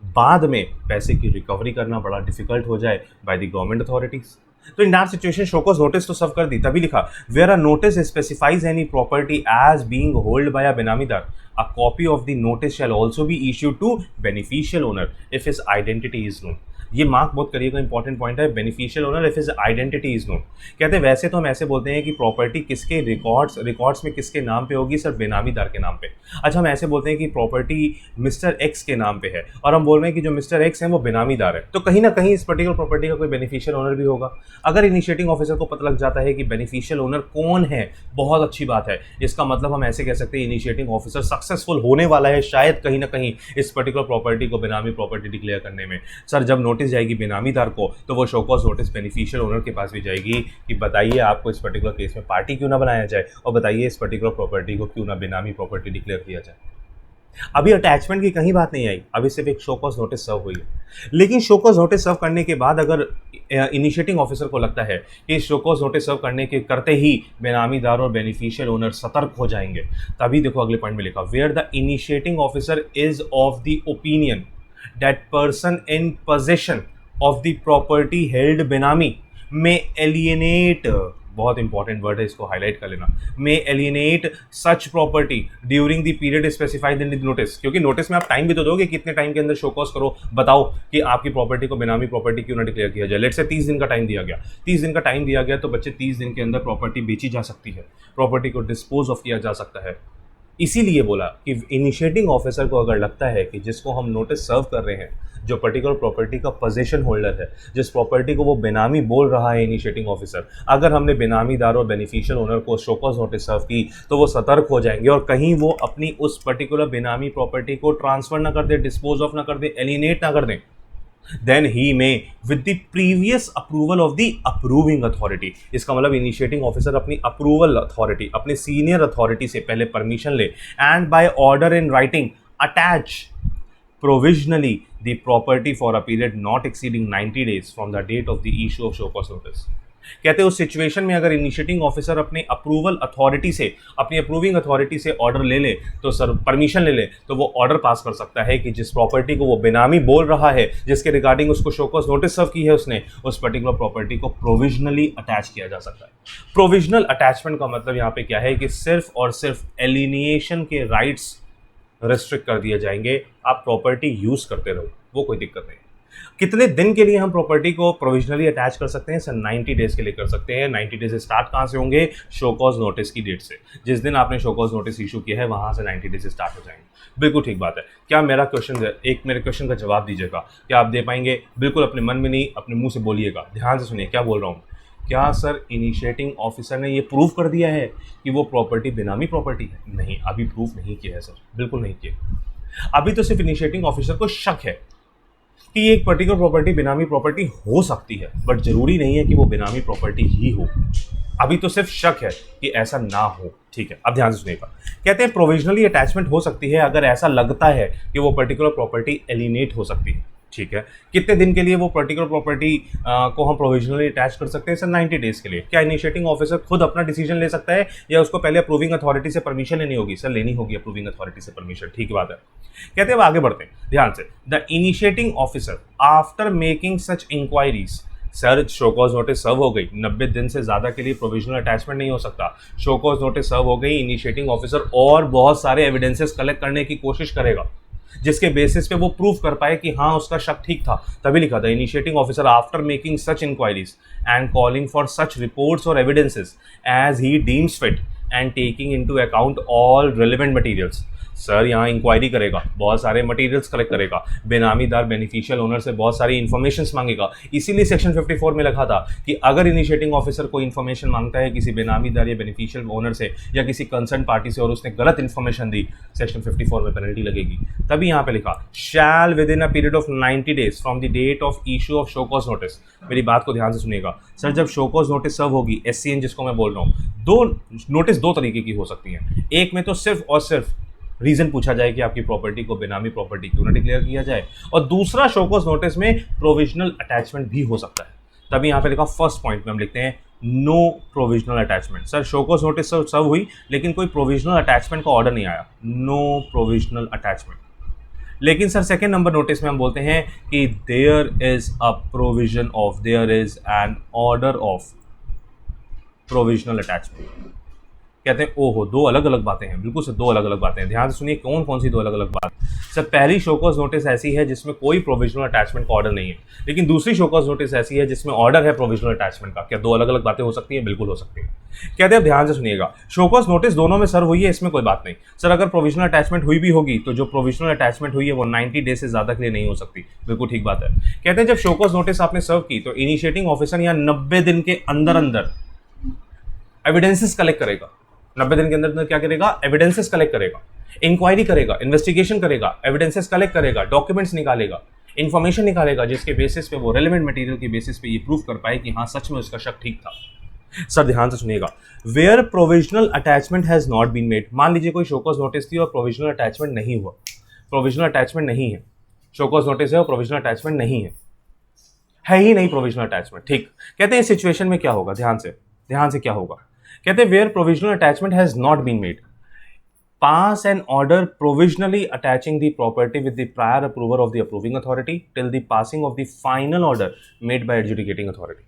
बाद में पैसे की रिकवरी करना बड़ा डिफिकल्ट हो जाए बाय द गवर्नमेंट अथॉरिटीज। तो in that situation show cause notice तो सर्व कर दी, तभी लिखा where a notice specifies any property as being hold by a benamidar, a copy of the notice shall also be issued to beneficial owner if his identity is known. ये mark बहुत करिएगा, important point है, beneficial owner if his identity is known. कहते हैं वैसे तो हम ऐसे बोलते हैं कि प्रॉपर्टी किसके रिकॉर्ड्स में किसके नाम पे होगी सर? बेनामीदार के नाम पे। अच्छा हम ऐसे बोलते हैं कि प्रॉपर्टी मिस्टर एक्स के नाम पे है और हम बोल रहे हैं कि जो मिस्टर एक्स है वो बेनामीदार है, तो कहीं ना कहीं इस पर्टिकुलर प्रॉपर्टी का कोई बेनिफिशियल ओनर भी होगा। अगर इनिशिएटिंग ऑफिसर को पता लग जाता है कि बेनिफिशियल ओनर कौन है, बहुत अच्छी बात है, इसका मतलब हम ऐसे कह सकते हैं इनिशिएटिंग ऑफिसर सक्सेसफुल होने वाला है शायद कहीं ना कहीं इस पर्टिकुलर प्रॉपर्टी को बेनामी प्रॉपर्टी डिक्लेयर करने में। सर जब नोटिस जाएगी बेनामीदार को तो वो show cause notice beneficial owner के पास भी जाएगी कि बताइए आपको इस पर्टिकुलर केस में पार्टी क्यों ना बनाया जाए और बताइए इस पर्टिकुलर प्रॉपर्टी को क्यों ना बेनामी प्रॉपर्टी डिक्लेयर किया जाए। अभी अटैचमेंट की कहीं बात नहीं आई, अभी सिर्फ एक शो कॉज नोटिस सर्व हुई है। लेकिन शो कॉज नोटिस सर्व करने के बाद अगर इनिशिएटिंग ऑफिसर को लगता है कि शो कॉज नोटिस सर्व करने के करते ही बेनामीदार और बेनिफिशियल ओनर सतर्क हो जाएंगे, तभी देखो अगले पॉइंट में लिखा where the initiating officer is of the opinion that person in possession of the property held benami may alienate बहुत इंपॉर्टेंट वर्ड है, इसको हाईलाइट कर लेना। May alienate such property during the period specified in the notice, क्योंकि notice में आप time भी तो दोगे, कितने टाइम के अंदर शो कॉज करो, बताओ कि आपकी प्रॉपर्टी को बेनामी प्रॉपर्टी क्यों ना डिक्लेयर किया जाए। लेट से 30 दिन का टाइम दिया गया, 30 दिन का टाइम दिया गया, तो बच्चे 30 दिन के अंदर प्रॉपर्टी बेची जा सकती है, प्रॉपर्टी को डिस्पोज ऑफ किया जा सकता है। इसीलिए बोला कि इनिशिएटिंग ऑफिसर को अगर लगता है कि जिसको हम नोटिस सर्व कर रहे हैं, जो पर्टिकुलर प्रॉपर्टी का पोजीशन होल्डर है, जिस प्रॉपर्टी को वो बेनामी बोल रहा है इनिशिएटिंग ऑफिसर, अगर हमने बेनामीदार और बेनिफिशियल ओनर को शो कॉज नोटिस सर्व की, तो वो सतर्क हो जाएंगे और कहीं वो अपनी उस पर्टिकुलर बेनामी प्रॉपर्टी को ट्रांसफर ना कर दे, डिस्पोज ऑफ ना कर दे, एलिनेट ना कर दें। Then he may with the previous approval of the approving authority, इसका मतलब इनिशिएटिंग ऑफिसर अपनी अप्रूवल अथॉरिटी, अपने सीनियर अथॉरिटी से पहले परमिशन ले, and by order in writing attach provisionally the property for a period not exceeding 90 days from the date of the issue of show cause notice। कहते हैं उस situation में अगर initiating officer अपने approval authority से, अपनी approving authority से order ले ले, तो सर परमिशन ले ले, तो वो ऑर्डर पास कर सकता है कि जिस प्रॉपर्टी को वो बेनामी बोल रहा है, जिसके रिगार्डिंग उसको शो कॉज नोटिस सर्व की है उसने, उस पर्टिकुलर प्रॉपर्टी को प्रोविजनली अटैच किया जा सकता है। प्रोविजनल अटैचमेंट का मतलब यहाँ पे क्या है कि सिर्फ और सिर्फ एलिनिएशन के राइट्स रेस्ट्रिक्ट कर दिए जाएंगे, आप प्रॉपर्टी यूज करते रहो, वो कोई दिक्कत नहीं। कितने दिन के लिए हम प्रॉपर्टी को प्रोविजनली अटैच कर सकते हैं सर? 90 डेज के लिए कर सकते हैं। 90 डेज स्टार्ट कहाँ से होंगे? शो कॉज नोटिस की डेट से, जिस दिन आपने शो कॉज नोटिस इशू किया है वहां से 90 डेज स्टार्ट हो जाएंगे। बिल्कुल ठीक बात है। क्या मेरा क्वेश्चन, एक मेरे क्वेश्चन का जवाब दीजिएगा, क्या आप दे पाएंगे? बिल्कुल अपने मन में नहीं, अपने मुंह से बोलिएगा, ध्यान से सुनिए क्या बोल रहा हूँ। क्या सर इनिशिएटिंग ऑफिसर ने ये प्रूव कर दिया है कि वो प्रॉपर्टी बेनामी प्रॉपर्टी है? नहीं, अभी प्रूफ नहीं किया है सर, बिल्कुल नहीं किया। अभी तो सिर्फ इनिशिएटिंग ऑफिसर को शक है कि एक पर्टिकुलर प्रॉपर्टी बेनामी प्रॉपर्टी हो सकती है, बट जरूरी नहीं है कि वो बेनामी प्रॉपर्टी ही हो। अभी तो सिर्फ शक है कि ऐसा ना हो। ठीक है, अब ध्यान से सुनिएगा। कहते हैं प्रोविजनली अटैचमेंट हो सकती है अगर ऐसा लगता है कि वो पर्टिकुलर प्रॉपर्टी एलिनेट हो सकती है। ठीक है, कितने दिन के लिए वो पर्टिकुलर प्रॉपर्टी को हम प्रोविजनली अटैच कर सकते हैं सर? 90 डेज के लिए। क्या इनिशिएटिंग ऑफिसर खुद अपना डिसीजन ले सकता है या उसको पहले अप्रूविंग अथॉरिटी से परमिशन लेनी होगी? सर लेनी होगी अप्रूविंग अथॉरिटी से परमिशन। ठीक बात है। कहते हैं आगे बढ़ते हैं, ध्यान से। The initiating officer after making such inquiries, sir show cause notice serve हो गई, 90 दिन से ज़्यादा के लिए प्रोविजनल अटैचमेंट नहीं हो सकता। शो कॉज नोटिस सर्व हो गई, इनिशिएटिंग ऑफिसर और बहुत सारे एविडेंसेस कलेक्ट करने की कोशिश करेगा जिसके बेसिस पे वो प्रूव कर पाए कि हाँ उसका शक ठीक था। तभी लिखा था initiating officer after making such inquiries and calling for such reports or evidences as he deems fit and taking into account all relevant materials. Sir यहाँ इंक्वायरी करेगा, बहुत सारे मटेरियल्स कलेक्ट करेगा, बेनामीदार बेनिफिशियल ओनर से बहुत सारी इन्फॉर्मेशन मांगेगा। इसीलिए सेक्शन 54 में लिखा था कि अगर इनिशिएटिंग ऑफिसर कोई इन्फॉर्मेशन मांगता है किसी बेनामीदार या बेनिफिशियल ओनर से या किसी कंसर्न पार्टी से और उसने गलत इन्फॉर्मेशन दी, सेक्शन 54 में पेनल्टी लगेगी। तभी यहाँ पे लिखा shall within a period of 90 days from the date of issue of show cause notice. मेरी बात को ध्यान से सुनिएगा सर, जब शो कॉज नोटिस सर्व होगी, SCN जिसको मैं बोल रहा हूँ, नोटिस दो तरीके की हो सकती है। एक में तो सिर्फ और सिर्फ रीजन पूछा जाए कि आपकी प्रॉपर्टी को बेनामी प्रॉपर्टी क्यों ना डिक्लेयर किया जाए, और दूसरा शो कॉज नोटिस में प्रोविजनल अटैचमेंट भी हो सकता है। तभी यहाँ पे लिखा फर्स्ट पॉइंट में हम लिखते हैं no provisional attachment. Sir show cause notice serve हुई लेकिन कोई प्रोविजनल अटैचमेंट का ऑर्डर नहीं आया, नो प्रोविजनल अटैचमेंट। लेकिन सर सेकेंड नंबर नोटिस में हम बोलते हैं कि there is a provision of, there is an order of provisional attachment. कहते हैं ओहो, दो अलग अलग बातें हैं। बिल्कुल सर, दो अलग अलग बातें हैं। ध्यान से सुनिए कौन कौन सी दो अलग अलग बात। सर पहली शो कॉज नोटिस ऐसी है जिसमें कोई प्रोविजनल अटैचमेंट का ऑर्डर नहीं है, लेकिन दूसरी शो कॉज नोटिस ऐसी है जिसमें ऑर्डर है प्रोविजनल अटैचमेंट का। क्या दो अलग अलग बातें हो सकती हैं? बिल्कुल हो सकती है। कहते हैं ध्यान से सुनिएगा, शो कॉज नोटिस दोनों में सर्व हुई है, इसमें कोई बात नहीं। सर अगर प्रोविजनल अटैचमेंट हुई भी होगी तो जो प्रोविजनल अटैचमेंट हुई है वो 90 डेज से ज्यादा के लिए नहीं हो सकती। बिल्कुल ठीक बात है। कहते हैं जब शो कॉज नोटिस आपने सर्व की तो इनिशिएटिंग ऑफिसर यहाँ 90 दिन के अंदर अंदर एविडेंसेस कलेक्ट करेगा। 90 दिन के अंदर क्या करेगा? एविडेंसेस कलेक्ट करेगा, इंक्वायरी करेगा, इन्वेस्टिगेशन करेगा, एविडेंसेस कलेक्ट करेगा, डॉक्यूमेंट्स निकालेगा, इंफॉर्मेशन निकालेगा, जिसके बेसिस पे वो रेलेवेंट मटेरियल के बेसिस पे ये प्रूव कर पाए कि हाँ सच में उसका शक ठीक था। सर ध्यान से सुनिएगा, where provisional attachment has not been made. मान लीजिए कोई शो कॉज नोटिस थी और प्रोविजनल अटैचमेंट नहीं हुआ, प्रोविजनल अटैचमेंट नहीं है, शो कॉज नोटिस है और प्रोविजनल अटैचमेंट नहीं है ही नहीं प्रोविजनल अटैचमेंट। ठीक, कहते हैं इस सिचुएशन में क्या होगा? ध्यान से क्या होगा? कहते हैं where provisional attachment has not been made, pass an order provisionally attaching the property with the prior approval of the approving authority till the passing of the final order made by adjudicating authority.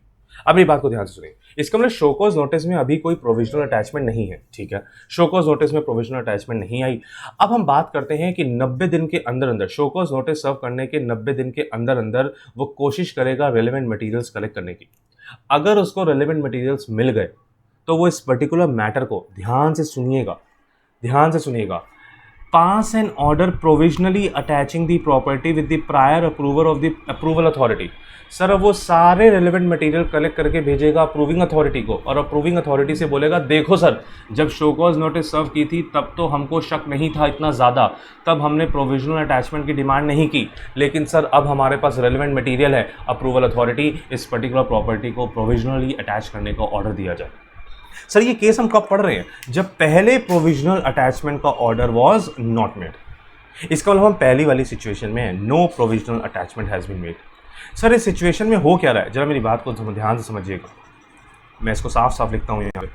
अब मेरी बात को ध्यान से सुनिए, इसका मतलब show cause notice में अभी कोई प्रोविजनल अटैचमेंट नहीं है, ठीक है, शो कॉज नोटिस में प्रोविजनल अटैचमेंट नहीं आई। अब हम बात करते हैं कि 90 दिन के अंदर अंदर, शो कॉज नोटिस सर्व करने के 90 दिन के अंदर अंदर वो कोशिश करेगा रेलेवेंट मटेरियल्स कलेक्ट करने की। अगर उसको रेलेवेंट मटेरियल्स मिल गए तो वो इस पर्टिकुलर मैटर को ध्यान से सुनिएगा, ध्यान से सुनिएगा, pass an order provisionally attaching the property with the prior approval of the approval authority. Sir अब वो सारे रेलेवेंट मटेरियल कलेक्ट करके भेजेगा अप्रूविंग अथॉरिटी को, और अप्रूविंग अथॉरिटी से बोलेगा देखो सर, जब शो कॉज नोटिस सर्व की थी तब तो हमको शक नहीं था इतना ज़्यादा, तब हमने प्रोविजनल अटैचमेंट की डिमांड नहीं की, लेकिन सर अब हमारे पास रेलेवेंट मटेरियल है, अप्रूवल अथॉरिटी इस पर्टिकुलर प्रॉपर्टी को प्रोविजनली अटैच करने का ऑर्डर दिया जाए। सर ये केस हम कब पढ़ रहे हैं? जब पहले प्रोविजनल अटैचमेंट का ऑर्डर वाज नॉट मेड। इसका मतलब हम पहली वाली सिचुएशन में हैं, no provisional attachment has been made. Sir इस सिचुएशन में हो क्या रहा है, जरा मेरी बात को ध्यान से समझिएगा, मैं इसको साफ साफ लिखता हूँ यहाँ पे।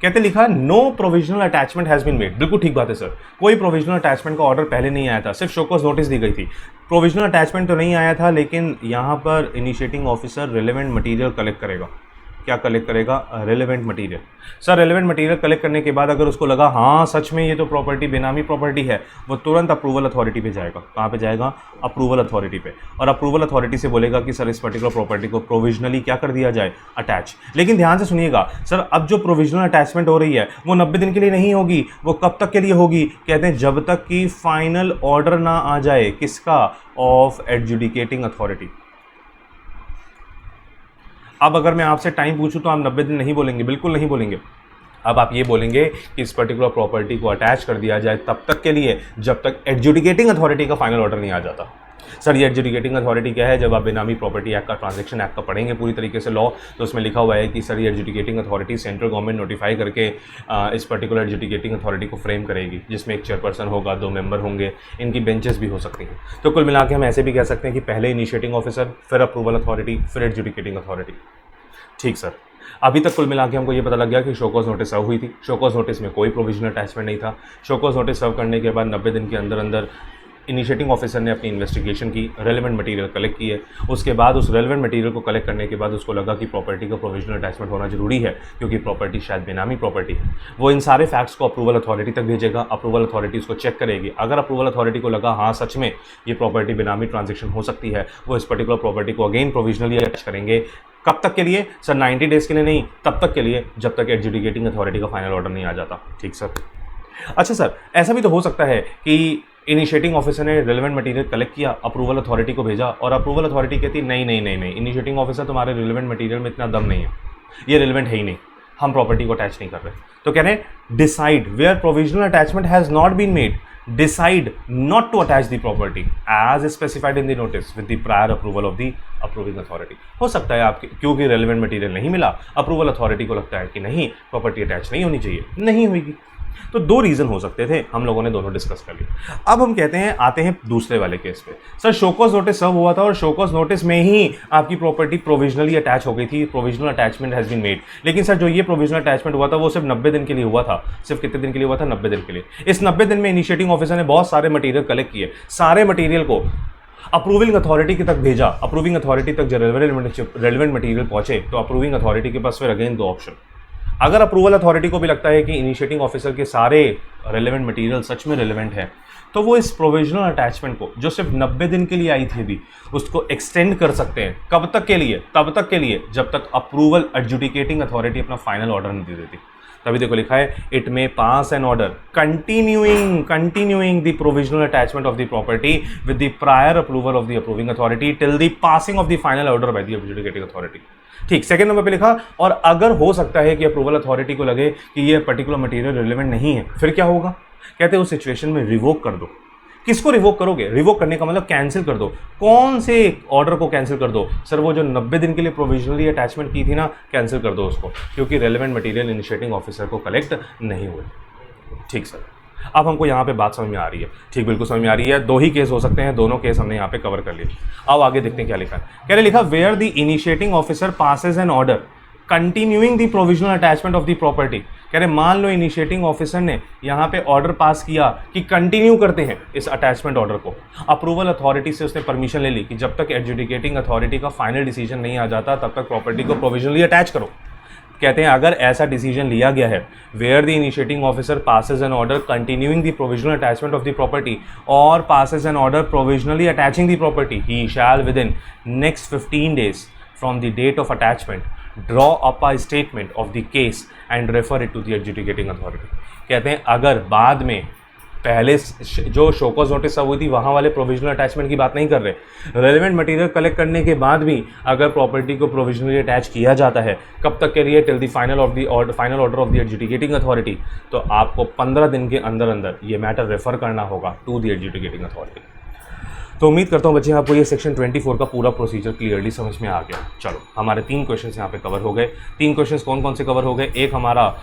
कहते लिखा no provisional attachment has been made, बिल्कुल ठीक बात है सर, कोई प्रोविजनल अटैचमेंट का ऑर्डर पहले नहीं आया था, सिर्फ शो कॉज नोटिस दी गई थी। प्रोविजनल अटैचमेंट तो नहीं आया था, लेकिन यहाँ पर initiating officer relevant material collect करेगा। क्या कलेक्ट करेगा? Relevant material. Sir relevant material collect करने के बाद अगर उसको लगा हाँ सच में ये तो प्रॉपर्टी बेनामी प्रॉपर्टी है, वो तुरंत अप्रूवल अथॉरिटी पे जाएगा। कहाँ पे जाएगा? अप्रूवल अथॉरिटी पे, और अप्रूवल अथॉरिटी से बोलेगा कि सर इस पर्टिकुलर प्रॉपर्टी को प्रोविजनली क्या कर दिया जाए? अटैच। लेकिन ध्यान से सुनिएगा सर, अब जो प्रोविजनल अटैचमेंट हो रही है वो 90 दिन के लिए नहीं होगी, वो कब तक के लिए होगी? कहते हैं जब तक कि फाइनल ऑर्डर ना आ जाए, किसका? Of adjudicating authority. अब अगर मैं आपसे टाइम पूछूं तो आप 90 दिन नहीं बोलेंगे, बिल्कुल नहीं बोलेंगे। अब आप ये बोलेंगे कि इस पर्टिकुलर प्रॉपर्टी को अटैच कर दिया जाए तब तक के लिए जब तक एडजुडिकेटिंग अथॉरिटी का फाइनल ऑर्डर नहीं आ जाता। सर ये एडजुडिकेटिंग अथॉरिटी क्या है? जब आप बेनामी प्रॉपर्टी एक्ट का, ट्रांजैक्शन एक्ट का पढ़ेंगे पूरी तरीके से लॉ, तो उसमें लिखा हुआ है कि सर ये adjudicating authority central government notify करके इस पर्टिकुलर एडजुडिकेटिंग अथॉरिटी को फ्रेम करेगी, जिसमें एक चेयरपर्सन होगा, 2 मेंबर होंगे, इनकी बेंचेस भी हो सकती हैं। तो कुल मिला के हम ऐसे भी कह सकते हैं कि पहले इनिशिएटिंग ऑफिसर, फिर अप्रूवल अथॉरिटी, फिर एडजुडिकेटिंग अथॉरिटी। ठीक सर, अभी तक कुल मिला के हमको ये पता लग गया कि शो कॉज नोटिस सर्व हुई थी, शो कॉज नोटिस में कोई प्रोविजनल अटैचमेंट नहीं था। शो कॉज नोटिस सर्व करने के बाद 90 दिन के अंदर अंदर इनिशिएटिंग ऑफिसर ने अपनी इन्वेस्टिगेशन की, रेलेवेंट मटेरियल कलेक्ट की है। उसके बाद उस रेलेवेंट मटेरियल को कलेक्ट करने के बाद उसको लगा कि प्रॉपर्टी का प्रोविजनल अटैचमेंट होना जरूरी है, क्योंकि प्रॉपर्टी शायद बेनामी प्रॉपर्टी है। वो इन सारे फैक्ट्स को अप्रूवल अथॉरिटी तक भेजेगा, अप्रूवल अथॉरिटी उसको चेक करेगी। अगर अप्रूवल अथॉरिटी को लगा हाँ सच में ये प्रॉपर्टी बेनामी ट्रांजेक्शन हो सकती है, वो इस पर्टिकुलर प्रॉपर्टी को अगेन प्रोविजनली अटैच करेंगे। कब तक के लिए? सर 90 डेज़ के लिए नहीं, तब तक के लिए जब तक एडजुडिकेटिंग अथॉरिटी का फाइनल ऑर्डर नहीं आ जाता। ठीक सर। अच्छा सर, ऐसा भी तो हो सकता है कि इनिशिएटिंग ऑफिसर ने रेलेवेंट मटेरियल कलेक्ट किया, अप्रूवल अथॉरिटी को भेजा, और अप्रूवल अथॉरिटी कहती नहीं नहीं नहीं नहीं, इनिशिएटिंग ऑफिसर तुम्हारे रेलेवेंट मटेरियल में इतना दम नहीं है, ये रेलेवेंट है ही नहीं, हम प्रॉपर्टी को अटैच नहीं कर रहे। तो कह रहे हैं decide where provisional attachment has not been made, decide not to attach the property as specified in the notice with the prior approval of the approving authority। हो सकता है आपके क्योंकि रेलेवेंट मटेरियल नहीं मिला, अप्रूवल अथॉरिटी को लगता है कि नहीं प्रॉपर्टी अटैच नहीं होनी चाहिए, नहीं होगी। तो 2 रीज़न हो सकते थे, हम लोगों ने दोनों डिस्कस कर लिए। अब हम कहते हैं, आते हैं दूसरे वाले केस पे। Sir show cause notice serve हुआ था और शो कॉज नोटिस में ही आपकी प्रॉपर्टी प्रोविजनली अटैच हो गई थी, provisional attachment has been made. लेकिन सर जो ये प्रोविजनल अटैचमेंट हुआ था वो सिर्फ 90 दिन के लिए हुआ था। सिर्फ कितने दिन के लिए हुआ था? 90 दिन के लिए। इस 90 दिन में इनिशिएटिंग ऑफिसर ने बहुत सारे मटीरियल कलेक्ट किए, सारे मटीरियल को अप्रूविंग अथॉरिटी के तक भेजा। अप्रूविंग अथॉरिटी तक जब रेलेवेंट मटीरियल पहुंचे तो अप्रूविंग अथॉरिटी के पास फिर अगेन 2 ऑप्शन। अगर अप्रूवल अथॉरिटी को भी लगता है कि इनिशिएटिंग ऑफिसर के सारे रेलेवेंट मटेरियल सच में रेलेवेंट है, तो वो इस प्रोविजनल अटैचमेंट को जो सिर्फ 90 दिन के लिए आई थी अभी, उसको एक्सटेंड कर सकते हैं। कब तक के लिए? तब तक के लिए जब तक अप्रूवल एडजुडिकेटिंग अथॉरिटी अपना फाइनल ऑर्डर नहीं दे देती। तभी देखो लिखा है it may pass an order continuing the provisional attachment of the property with the prior approval of the approving authority till the passing of the final order by the adjudicating authority. ठीक, second number पे लिखा, और अगर हो सकता है कि approval authority को लगे कि ये पर्टिकुलर मटेरियल रिलेवेंट नहीं है, फिर क्या होगा? कहते हैं उस सिचुएशन में रिवोक कर दो। किसको रिवोक करोगे? रिवोक करने का मतलब कैंसिल कर दो। कौन से ऑर्डर को कैंसिल कर दो? सर वो जो 90 दिन के लिए प्रोविजनली अटैचमेंट की थी ना, कैंसिल कर दो उसको, क्योंकि रेलेवेंट मटेरियल इनिशिएटिंग ऑफिसर को कलेक्ट नहीं हुए। ठीक सर, अब हमको यहाँ पे बात समझ में आ रही है। ठीक, बिल्कुल समझ में आ रही है। 2 ही केस हो सकते हैं, दोनों केस हमने यहाँ पे कवर कर लिए। अब आगे देखते हैं क्या लिखा है। कह रहे लिखा where the initiating officer passes an order continuing the provisional attachment of the property. कह रहे मान लो इनिशिएटिंग ऑफिसर ने यहाँ पे ऑर्डर पास किया कि कंटिन्यू करते हैं इस अटैचमेंट ऑर्डर को, अप्रूवल अथॉरिटी से उसने परमिशन ले ली कि जब तक एडजुडिकेटिंग अथॉरिटी का फाइनल डिसीजन नहीं आ जाता तब तक प्रॉपर्टी को प्रोविजनली अटैच करो। कहते हैं अगर ऐसा डिसीजन लिया गया है where the initiating officer passes an order continuing the provisional attachment of the property or passes an order provisionally attaching the property, he shall within next 15 days from the date of attachment draw up a statement of the case and refer it to the adjudicating authority. कहते हैं अगर बाद में पहले जो show cause notice सब हुई थी वहाँ वाले प्रोविजनल अटैचमेंट की बात नहीं कर रहे, रेलेवेंट मटेरियल कलेक्ट करने के बाद भी अगर प्रॉपर्टी को प्रोविजनली अटैच किया जाता है कब तक के लिए, till the final order of the adjudicating authority, तो आपको 15 दिन के अंदर अंदर ये मैटर रेफर करना होगा टू द एडजुडिकेटिंग अथॉरिटी। तो उम्मीद करता हूँ बच्चे आपको ये सेक्शन 24 का पूरा प्रोसीजर क्लियरली समझ में आ गया। चलो हमारे 3 क्वेश्चंस यहाँ पे कवर हो गए। 3 क्वेश्चंस कौन कौन से कवर हो गए, एक हमारा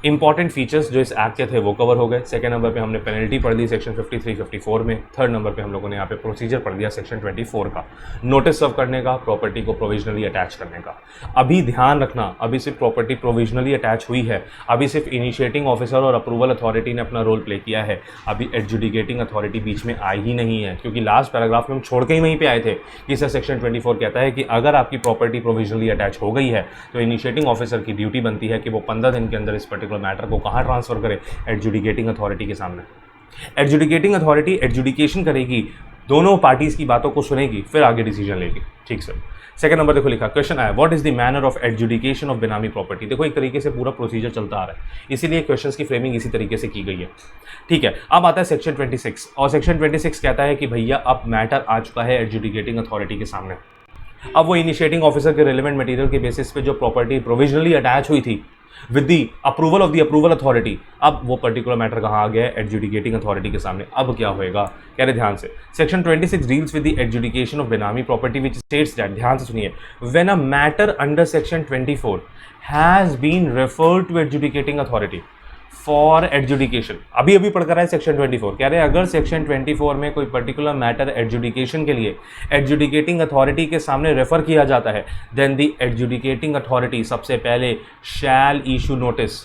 इंपॉर्टेंट फीचर्स जो इस एक्ट के थे वो कवर हो गए, सेकंड नंबर पे हमने पेनल्टी पढ़ ली सेक्शन 53, 54 में, थर्ड नंबर पे हम लोगों ने यहाँ पे प्रोसीजर पढ़ लिया सेक्शन 24 का, नोटिस सर्व करने का, प्रॉपर्टी को प्रोविजनली अटैच करने का। अभी ध्यान रखना, अभी सिर्फ प्रॉपर्टी प्रोविजनली अटैच हुई है, अभी सिर्फ इनिशिएटिंग ऑफिसर और अप्रूवल अथॉरिटी ने अपना रोल प्ले किया है, अभी एडजुडिकेटिंग अथॉरिटी बीच में आई ही नहीं है, क्योंकि लास्ट पैराग्राफ में हम छोड़ के ही वहीं पे आए थे कि सर सेक्शन 24 कहता है कि अगर आपकी प्रॉपर्टी प्रोविजनली अटैच हो गई है तो इनिशिएटिंग ऑफिसर की ड्यूटी बनती है कि वो 15 दिन के अंदर इस पर्टिकुलर मैटर को कहाँ ट्रांसफर करे, एडजुडिकेटिंग अथॉरिटी के सामने। एडजुडिकेटिंग अथॉरिटी एडजुडिकेशन करेगी, दोनों पार्टीज की बातों को सुनेगी, फिर आगे डिसीजन लेगी। ठीक सर। सेकंड नंबर देखो लिखा, क्वेश्चन आया what is the manner of adjudication of benami property. देखो एक तरीके से पूरा प्रोसीजर चलता आ रहा है, इसीलिए क्वेश्चंस की फ्रेमिंग इसी तरीके से की गई है। ठीक है, अब आता है सेक्शन 26 और सेक्शन 26 कहता है कि भैया अब मैटर आ चुका है एडजुडिकेटिंग अथॉरिटी के सामने। अब वो इनिशिएटिंग ऑफिसर के रिलेवेंट मटेरियल के बेसिस पे जो प्रॉपर्टी प्रोविजनली अटैच हुई थी with the approval of the approval authority, अब वो पर्टिकुलर मैटर कहाँ आ गया है, एडजुडिकेटिंग अथॉरिटी के सामने। अब क्या होएगा, कह रहे ध्यान से, section 26 deals with the adjudication of benami property which states that, ध्यान से सुनिए, when a matter under section 24 has been referred to adjudicating authority for adjudication. अभी अभी पढ़कर आए सेक्शन 24, कह रहे हैं अगर सेक्शन 24 में कोई पर्टिकुलर मैटर एडजुडिकेशन के लिए एडजुडिकेटिंग अथॉरिटी के सामने रेफर किया जाता है, देन द एडजुडिकेटिंग अथॉरिटी सबसे पहले shall issue notice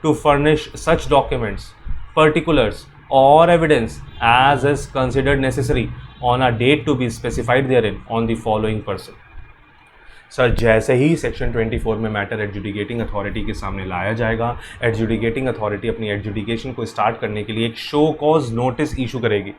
to furnish such documents, particulars और evidence as is considered necessary on a date to be specified therein on the following person। Sir जैसे ही section 24 में matter adjudicating authority के सामने लाया जाएगा, adjudicating authority अपनी adjudication को start करने के लिए एक शो कॉज नोटिस इशू करेगी,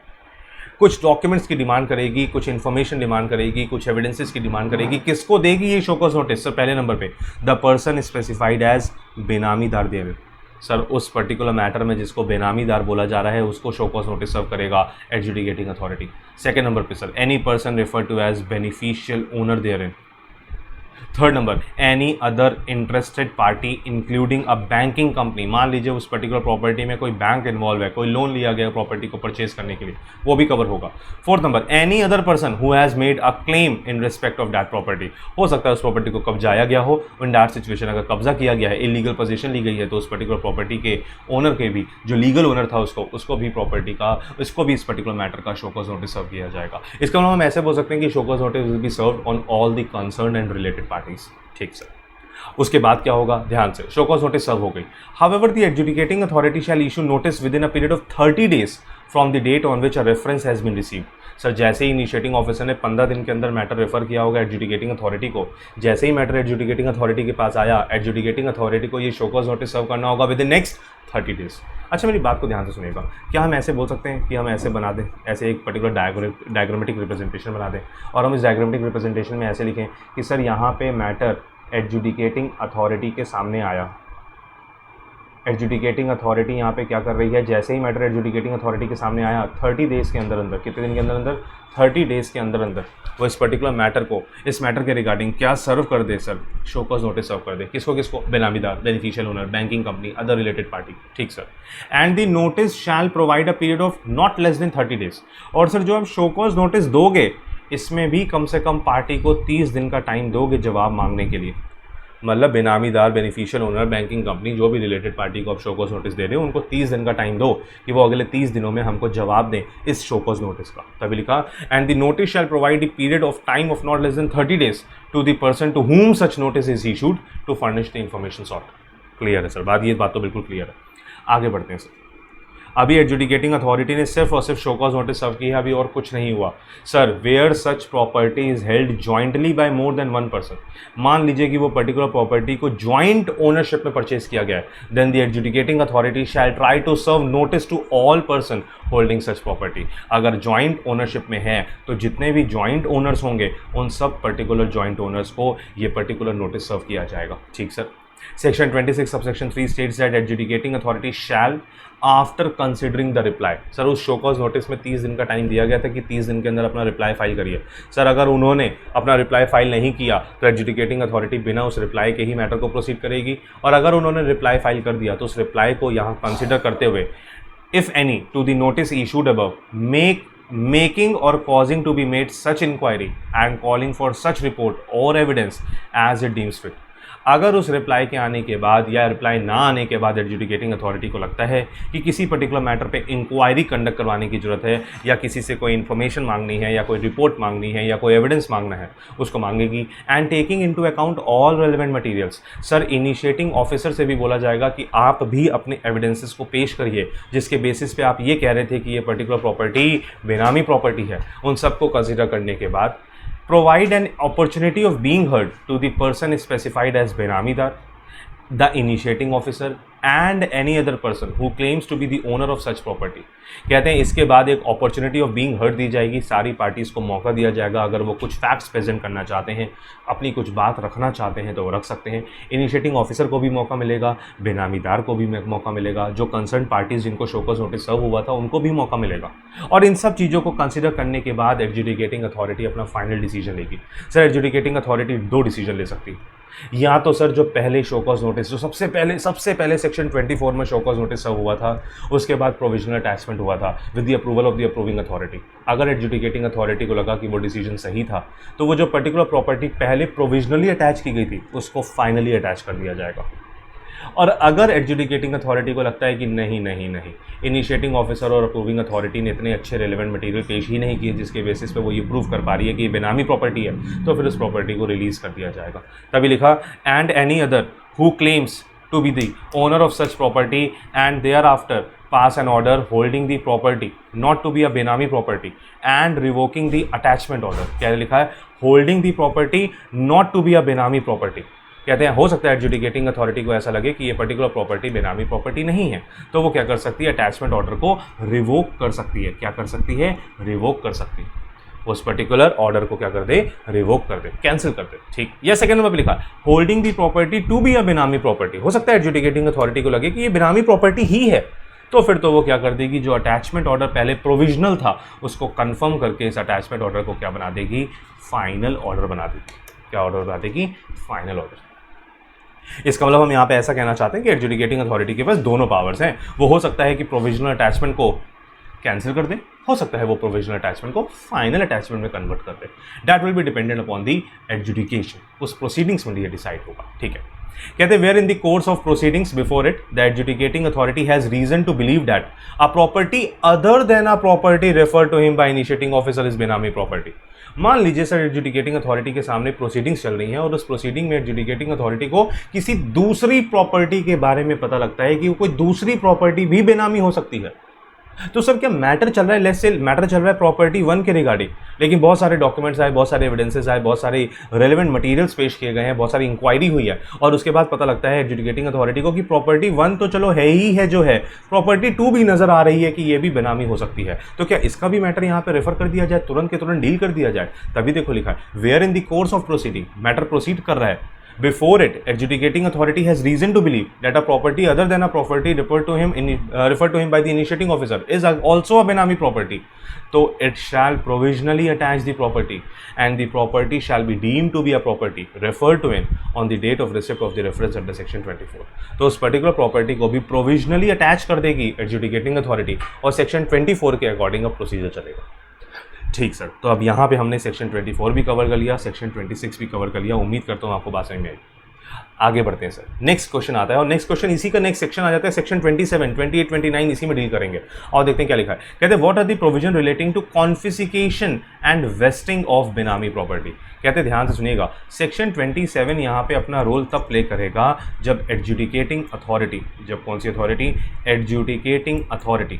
कुछ डॉक्यूमेंट्स की डिमांड करेगी, कुछ इन्फॉर्मेशन डिमांड करेगी, कुछ एविडेंसेस की डिमांड करेगी। किसको देगी ये शो कॉज नोटिस? सर पहले नंबर पे द पर्सन स्पेसिफाइड एज बेनामीदार देवे। सर उस पर्टिकुलर मैटर में जिसको बेनामीदार बोला जा रहा है उसको शो कॉज नोटिस सर्व करेगा एडजुडिकेटिंग अथॉरिटी। सेकंड नंबर पे sir any person refer to as beneficial owner therein. Third number any other interested party including a banking company. मान लीजिए उस पर्टिकुलर प्रॉपर्टी में कोई बैंक इन्वॉल्व है, कोई loan लिया गया प्रॉपर्टी को परचेज करने के लिए, वो भी कवर होगा। Fourth number any other person who has made a claim in respect of that property. हो सकता है उस प्रॉपर्टी को कब्जाया गया हो, इन दैट सिचुएशन अगर कब्जा किया गया है, इलीगल पोजीशन ली गई है, तो उस पर्टिकुलर प्रॉपर्टी के ओनर के भी, जो लीगल ओनर था उसको भी प्रॉपर्टी का, उसको भी इस पर्टिकुलर मैटर का शो कॉज नोटिस सर्व किया जाएगा। इसका मतलब हम ऐसे बोल सकते हैं कि show cause notice will be served on all the concerned and related parties. ठीक सर। उसके बाद क्या होगा, ध्यान से, शो कॉज नोटिस सर्व हो गई। However the adjudicating authority shall issue notice within a period of 30 days from the date on which a reference has been received. Sir जैसे ही इनिशिएटिंग ऑफिसर ने 15 दिन के अंदर मैटर रेफर किया होगा एडजुडिकेटिंग अथॉरिटी को, जैसे ही मैटर एडजुडिकेटिंग अथॉरिटी के पास आया, एडजुडिकेटिंग अथॉरिटी को ये शो कॉज नोटिस सर्व करना होगा विद इन नेक्स्ट 30 days। अच्छा मेरी बात को ध्यान से सुनिएगा, क्या हम ऐसे बोल सकते हैं कि हम ऐसे बना दें, ऐसे एक पर्टिकुलर डायग्रामेटिक रिप्रेजेंटेशन बना दें और हम इस डायग्रामेटिक रिप्रेजेंटेशन में ऐसे लिखें कि सर यहाँ पे मैटर एडजुडिकेटिंग अथॉरिटी के सामने आया, एडजुडिकेटिंग अथॉरिटी यहाँ पे क्या कर रही है, जैसे ही मैटर एडजुडिकेटिंग अथॉरिटी के सामने आया 30 days के अंदर अंदर, कितने दिन के अंदर अंदर, 30 days के अंदर अंदर वो इस पर्टिकुलर मैटर को, इस मैटर के रिगार्डिंग क्या सर्व कर दे, sir show cause notice serve कर दे। किसको किसको? Benamidar, beneficial owner, banking company, other related party. ठीक sir. And the notice shall provide a period of not less than 30 days। और सर जो आप शो कॉज नोटिस दोगे इसमें भी कम से कम पार्टी को 30 दिन का टाइम दोगे जवाब मांगने के लिए। मतलब बेनामीदार, बेनिफिशियल ओनर, बैंकिंग कंपनी, जो भी रिलेटेड पार्टी को आप शो कॉज नोटिस दे रहे हो उनको 30 दिन का टाइम दो कि वो अगले 30 दिनों में हमको जवाब दें इस शो कॉज नोटिस का। तभी लिखा and the notice shall provide the period of time of not less than 30 days to the person to whom such notice is issued to furnish the information sought. Clear है sir, ये बात तो बिल्कुल clear है। आगे बढ़ते हैं sir. अभी एडजुडिकेटिंग अथॉरिटी ने सिर्फ और सिर्फ शो कॉज नोटिस सर्व की है, अभी और कुछ नहीं हुआ sir. Where such property is held jointly by more than one person, मान लीजिए कि वो पर्टिकुलर प्रॉपर्टी को जॉइंट ओनरशिप में परचेज किया गया है, then the adjudicating authority shall try to serve notice to all person holding such property. अगर जॉइंट ओनरशिप में है तो जितने भी जॉइंट ओनर्स होंगे उन सब पर्टिकुलर जॉइंट ओनर्स को ये पर्टिकुलर नोटिस सर्व किया जाएगा। ठीक sir. Section 26 subsection 3 states that adjudicating authority shell after considering the reply. Sir उस शो कॉज नोटिस में 30 दिन का टाइम दिया गया था कि 30 दिन के अंदर अपना रिप्लाई फाइल करिए। सर अगर उन्होंने अपना रिप्लाई फाइल नहीं किया तो एडजुडिकेटिंग अथॉरिटी बिना उस रिप्लाई के ही मैटर को प्रोसीड करेगी, और अगर उन्होंने रिप्लाई फाइल कर दिया तो उस रिप्लाई को यहाँ कंसिडर करते हुए if any two the notice issued above making or causing to be made such inquiry and calling for such report or evidence as it deems fit। अगर उस रिप्लाई के आने के बाद या रिप्लाई ना आने के बाद एडजुडिकेटिंग अथॉरिटी को लगता है कि किसी पर्टिकुलर मैटर पे इंक्वायरी कंडक्ट करवाने की जरूरत है, या किसी से कोई इन्फॉर्मेशन मांगनी है, या कोई रिपोर्ट मांगनी है, या कोई एविडेंस मांगना है, उसको मांगेगी। And taking into account all relevant materials. Sir initiating officer से भी बोला जाएगा कि आप भी अपने एविडेंसेस को पेश करिए जिसके बेसिस पे आप ये कह रहे थे कि ये पर्टिकुलर प्रॉपर्टी बेनामी प्रॉपर्टी है। उन सबको कंसिडर करने के बाद provide an opportunity of being heard to the person specified as benamidar, the initiating officer and any other person who claims to be the owner of such property। कहते हैं इसके बाद एक अपॉर्चुनिटी ऑफ बीइंग हर्ड दी जाएगी, सारी parties को मौका दिया जाएगा, अगर वो कुछ फैक्ट्स प्रेजेंट करना चाहते हैं, अपनी कुछ बात रखना चाहते हैं तो वो रख सकते हैं। इनिशिएटिंग ऑफिसर को भी मौका मिलेगा, बेनामीदार को भी मौका मिलेगा, जो कंसर्न पार्टीज़ जिनको शो कॉज नोटिस सर्व हुआ था उनको भी मौका मिलेगा, और इन सब चीज़ों को कंसिडर करने के बाद एडजुडिकेटिंग अथॉरिटी अपना फाइनल डिसीजन लेगी। सर एडजुडिकेटिंग अथॉरिटी 2 डिसीजन ले सकती है, या तो सर जो पहले शो कॉज नोटिस जो सबसे पहले सेक्शन 24 में शो कॉज नोटिस सर्व हुआ था, उसके बाद प्रोविजनल अटैचमेंट हुआ था with the approval of the approving authority. अगर एडजुडिकेटिंग अथॉरिटी को लगा कि वो डिसीजन सही था तो वो जो पर्टिकुलर प्रॉपर्टी पहले प्रोविजनली अटैच की गई थी उसको फाइनली अटैच कर दिया जाएगा। और अगर एडजुडिकेटिंग अथॉरिटी को लगता है कि नहीं इनिशिएटिंग ऑफिसर और अप्रूविंग अथॉरिटी ने इतने अच्छे रेलेवेंट मटेरियल पेश ही नहीं किए जिसके बेसिस पे वो ये प्रूव कर पा रही है कि ये बेनामी प्रॉपर्टी है, तो फिर उस प्रॉपर्टी को रिलीज़ कर दिया जाएगा। तभी लिखा and any other who claims to be the owner of such property and thereafter pass an order holding the property not to be a benami property and revoking the attachment order। क्या लिखा है? holding the property not to be a benami property। कहते हैं हो सकता है adjudicating authority को ऐसा लगे कि ये पर्टिकुलर प्रॉपर्टी बेनामी प्रॉपर्टी नहीं है, तो वो क्या कर सकती है? अटैचमेंट ऑर्डर को रिवोक कर सकती है। क्या कर सकती है? रिवोक कर सकती है। उस पर्टिकुलर ऑर्डर को क्या कर दे? रिवोक कर दे, कैंसिल कर दे। ठीक। या सेकंड नंबर पे लिखा holding the property to be a benami property. हो सकता है एडजुडिकेटिंग अथॉरिटी को लगे कि ये बेनामी प्रॉपर्टी ही है, तो फिर तो वो क्या कर देगी? जो अटैचमेंट ऑर्डर पहले प्रोविजनल था उसको कंफर्म करके इस अटैचमेंट ऑर्डर को क्या बना देगी? फाइनल ऑर्डर बना देगी। क्या ऑर्डर बना देगी? Final order. इसका मतलब हम यहाँ पे ऐसा कहना चाहते हैं कि एडजुडिकेटिंग अथॉरिटी के पास दोनों पावर्स हैं। वो हो सकता है कि प्रोविजनल अटैचमेंट को कैंसिल कर दे, हो सकता है वो प्रोविजनल अटैचमेंट को फाइनल अटैचमेंट में कन्वर्ट कर दे। That will be dependent upon the adjudication. उस प्रोसीडिंग्स में ये डिसाइड होगा। ठीक है। कहते हैं where in the course of proceedings before it the adjudicating authority has reason to believe that a property other than a property refer to him by initiating officer is benami property. मान लीजिए sir adjudicating authority के सामने proceedings चल रही हैं और उस proceeding में एडजुडिकेटिंग अथॉरिटी को किसी दूसरी प्रॉपर्टी के बारे में पता लगता है कि कोई दूसरी प्रॉपर्टी भी बेनामी हो सकती है। तो सर क्या मैटर चल रहा है, लेट्स से मैटर चल रहा है प्रॉपर्टी 1 के रिगार्डिंग, लेकिन बहुत सारे डॉक्यूमेंट्स आए, बहुत सारे एविडेंसेस आए, बहुत सारे रेलेवेंट मटेरियल्स पेश किए गए हैं, बहुत सारी इंक्वायरी हुई है, और उसके बाद पता लगता है एडजुडिकेटिंग अथॉरिटी को कि प्रॉपर्टी 1 तो चलो है ही है जो है, प्रॉपर्टी 2 भी नजर आ रही है कि ये भी बेनामी हो सकती है। तो क्या इसका भी मैटर यहाँ पे रेफर कर दिया जाए, तुरंत के तुरंत डील कर दिया जाए? तभी देखो लिखा है where in the course of proceeding, matter proceed कर रहा है, before it adjudicating authority has reason to believe that a property other than a property referred to him by the initiating officer is also a benami property, so it shall provisionally attach the property and the property shall be deemed to be a property referred to him on the date of receipt of the reference under section 24। तो उस particular property को भी provisionally attach कर देगी adjudicating authority और section 24 के according अब procedure चलेगा। ठीक सर। तो अब यहाँ पे हमने सेक्शन 24 भी कवर कर लिया, सेक्शन 26 भी कवर कर लिया। उम्मीद करता हूँ आपको बात समझ में आई। आगे बढ़ते हैं सर, नेक्स्ट क्वेश्चन आता है और नेक्स्ट क्वेश्चन इसी का नेक्स्ट सेक्शन आ जाता है, सेक्शन 27, 28, 29 इसी में डील करेंगे और देखते हैं क्या लिखा है। कहते हैं what are the provision relating to confiscation and vesting of benami property. कहते हैं ध्यान से सुनिएगा, सेक्शन 27 यहाँ पे अपना रोल तब प्ले करेगा जब एडजुडिकेटिंग अथॉरिटी, जब कौन सी authority, adjudicating authority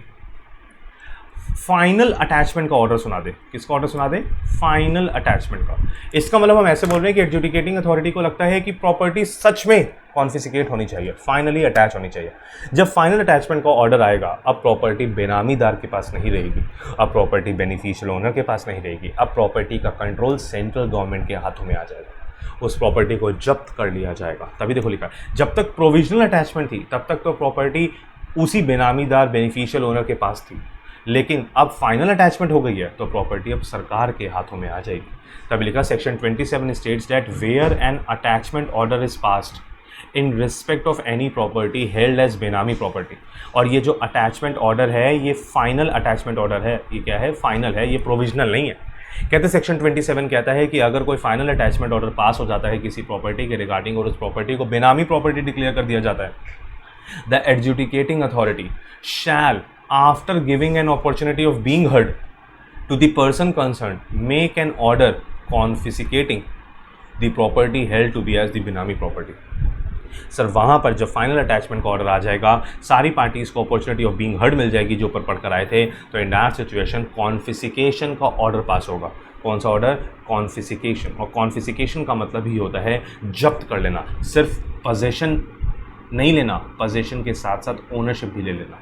final attachment का ऑर्डर सुना दे। किसका ऑर्डर सुना दे? फाइनल अटैचमेंट का। इसका मतलब हम ऐसे बोल रहे हैं कि एडजुडिकेटिंग अथॉरिटी को लगता है कि प्रॉपर्टी सच में कॉन्फिस्केट होनी चाहिए, फाइनली अटैच होनी चाहिए। जब फाइनल अटैचमेंट का ऑर्डर आएगा, अब प्रॉपर्टी बेनामीदार के पास नहीं रहेगी, अब प्रॉपर्टी बेनिफिशियल ओनर के पास नहीं रहेगी, अब प्रॉपर्टी का कंट्रोल सेंट्रल गवर्नमेंट के हाथों में आ जाएगा, उस प्रॉपर्टी को जब्त कर लिया जाएगा। तभी देखो लिखा है, जब तक प्रोविजनल अटैचमेंट थी तब तक तो प्रॉपर्टी उसी बेनामीदार बेनिफिशियल ओनर के पास थी, लेकिन अब फाइनल अटैचमेंट हो गई है तो प्रॉपर्टी अब सरकार के हाथों में आ जाएगी। तभी लिखा section 27 states that where an attachment order is passed in respect of any property held as benami property. और ये जो अटैचमेंट ऑर्डर है ये फाइनल अटैचमेंट ऑर्डर है, ये क्या है? फाइनल है, ये प्रोविजनल नहीं है। कहते सेक्शन 27 कहता है कि अगर कोई फाइनल अटैचमेंट ऑर्डर पास हो जाता है किसी प्रॉपर्टी के रिगार्डिंग और उस प्रॉपर्टी को बेनामी प्रॉपर्टी डिक्लेयर कर दिया जाता है, the adjudicating authority shell after giving an opportunity of being heard to the person concerned make an order confiscating the property held to be as the benami property। Sir वहाँ पर जब final attachment का order आ जाएगा, सारी parties को opportunity of being heard मिल जाएगी जो ऊपर पढ़कर आए थे, तो इन दैट सिचुएशन कॉन्फिस्केशन का ऑर्डर पास होगा। कौन सा ऑर्डर? कॉन्फिस्केशन। और कॉन्फिस्केशन का मतलब ही होता है जब्त कर लेना, सिर्फ पोजेशन नहीं लेना, पोजेशन के साथ साथ ओनरशिप भी ले लेना।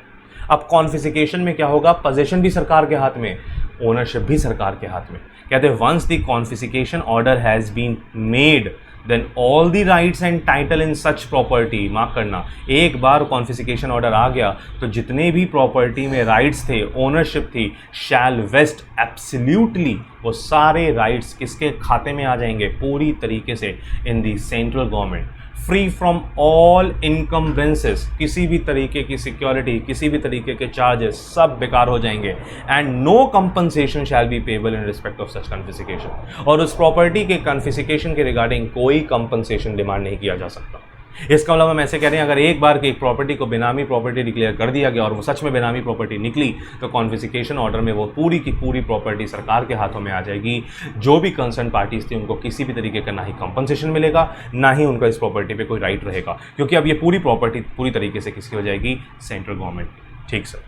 अब कॉन्फिस्केशन में क्या होगा? पोजेशन भी सरकार के हाथ में, ओनरशिप भी सरकार के हाथ में। कहते हैं once the confiscation order has been made then all the rights and title in such property, माफ करना, एक बार कॉन्फिस्केशन ऑर्डर आ गया तो जितने भी प्रॉपर्टी में राइट्स थे, ओनरशिप थी, शैल वेस्ट एब्सोल्यूटली, वो सारे राइट्स किसके खाते में आ जाएंगे? पूरी तरीके से in the central government, free from all encumbrances, किसी भी तरीके की सिक्योरिटी, किसी भी तरीके के चार्जेस सब बेकार हो जाएंगे। And no compensation shall be payable in respect of such confiscation, और उस प्रॉपर्टी के कन्फिस्केशन के रिगार्डिंग कोई कंपनसेशन डिमांड नहीं किया जा सकता। इसका मतलब हम ऐसे कह रहे हैं, अगर एक बार की एक प्रॉपर्टी को बेनामी प्रॉपर्टी डिक्लेयर कर दिया गया और वो सच में बेनामी प्रॉपर्टी निकली, तो कॉन्फिस्केशन ऑर्डर में वो पूरी की पूरी प्रॉपर्टी सरकार के हाथों में आ जाएगी। जो भी कंसर्न पार्टीज थी उनको किसी भी तरीके का ना ही कंपनसेशन मिलेगा, ना ही उनका इस प्रॉपर्टी पे कोई राइट रहेगा, क्योंकि अब ये पूरी प्रॉपर्टी पूरी तरीके से किसकी हो जाएगी? Central government. ठीक सर,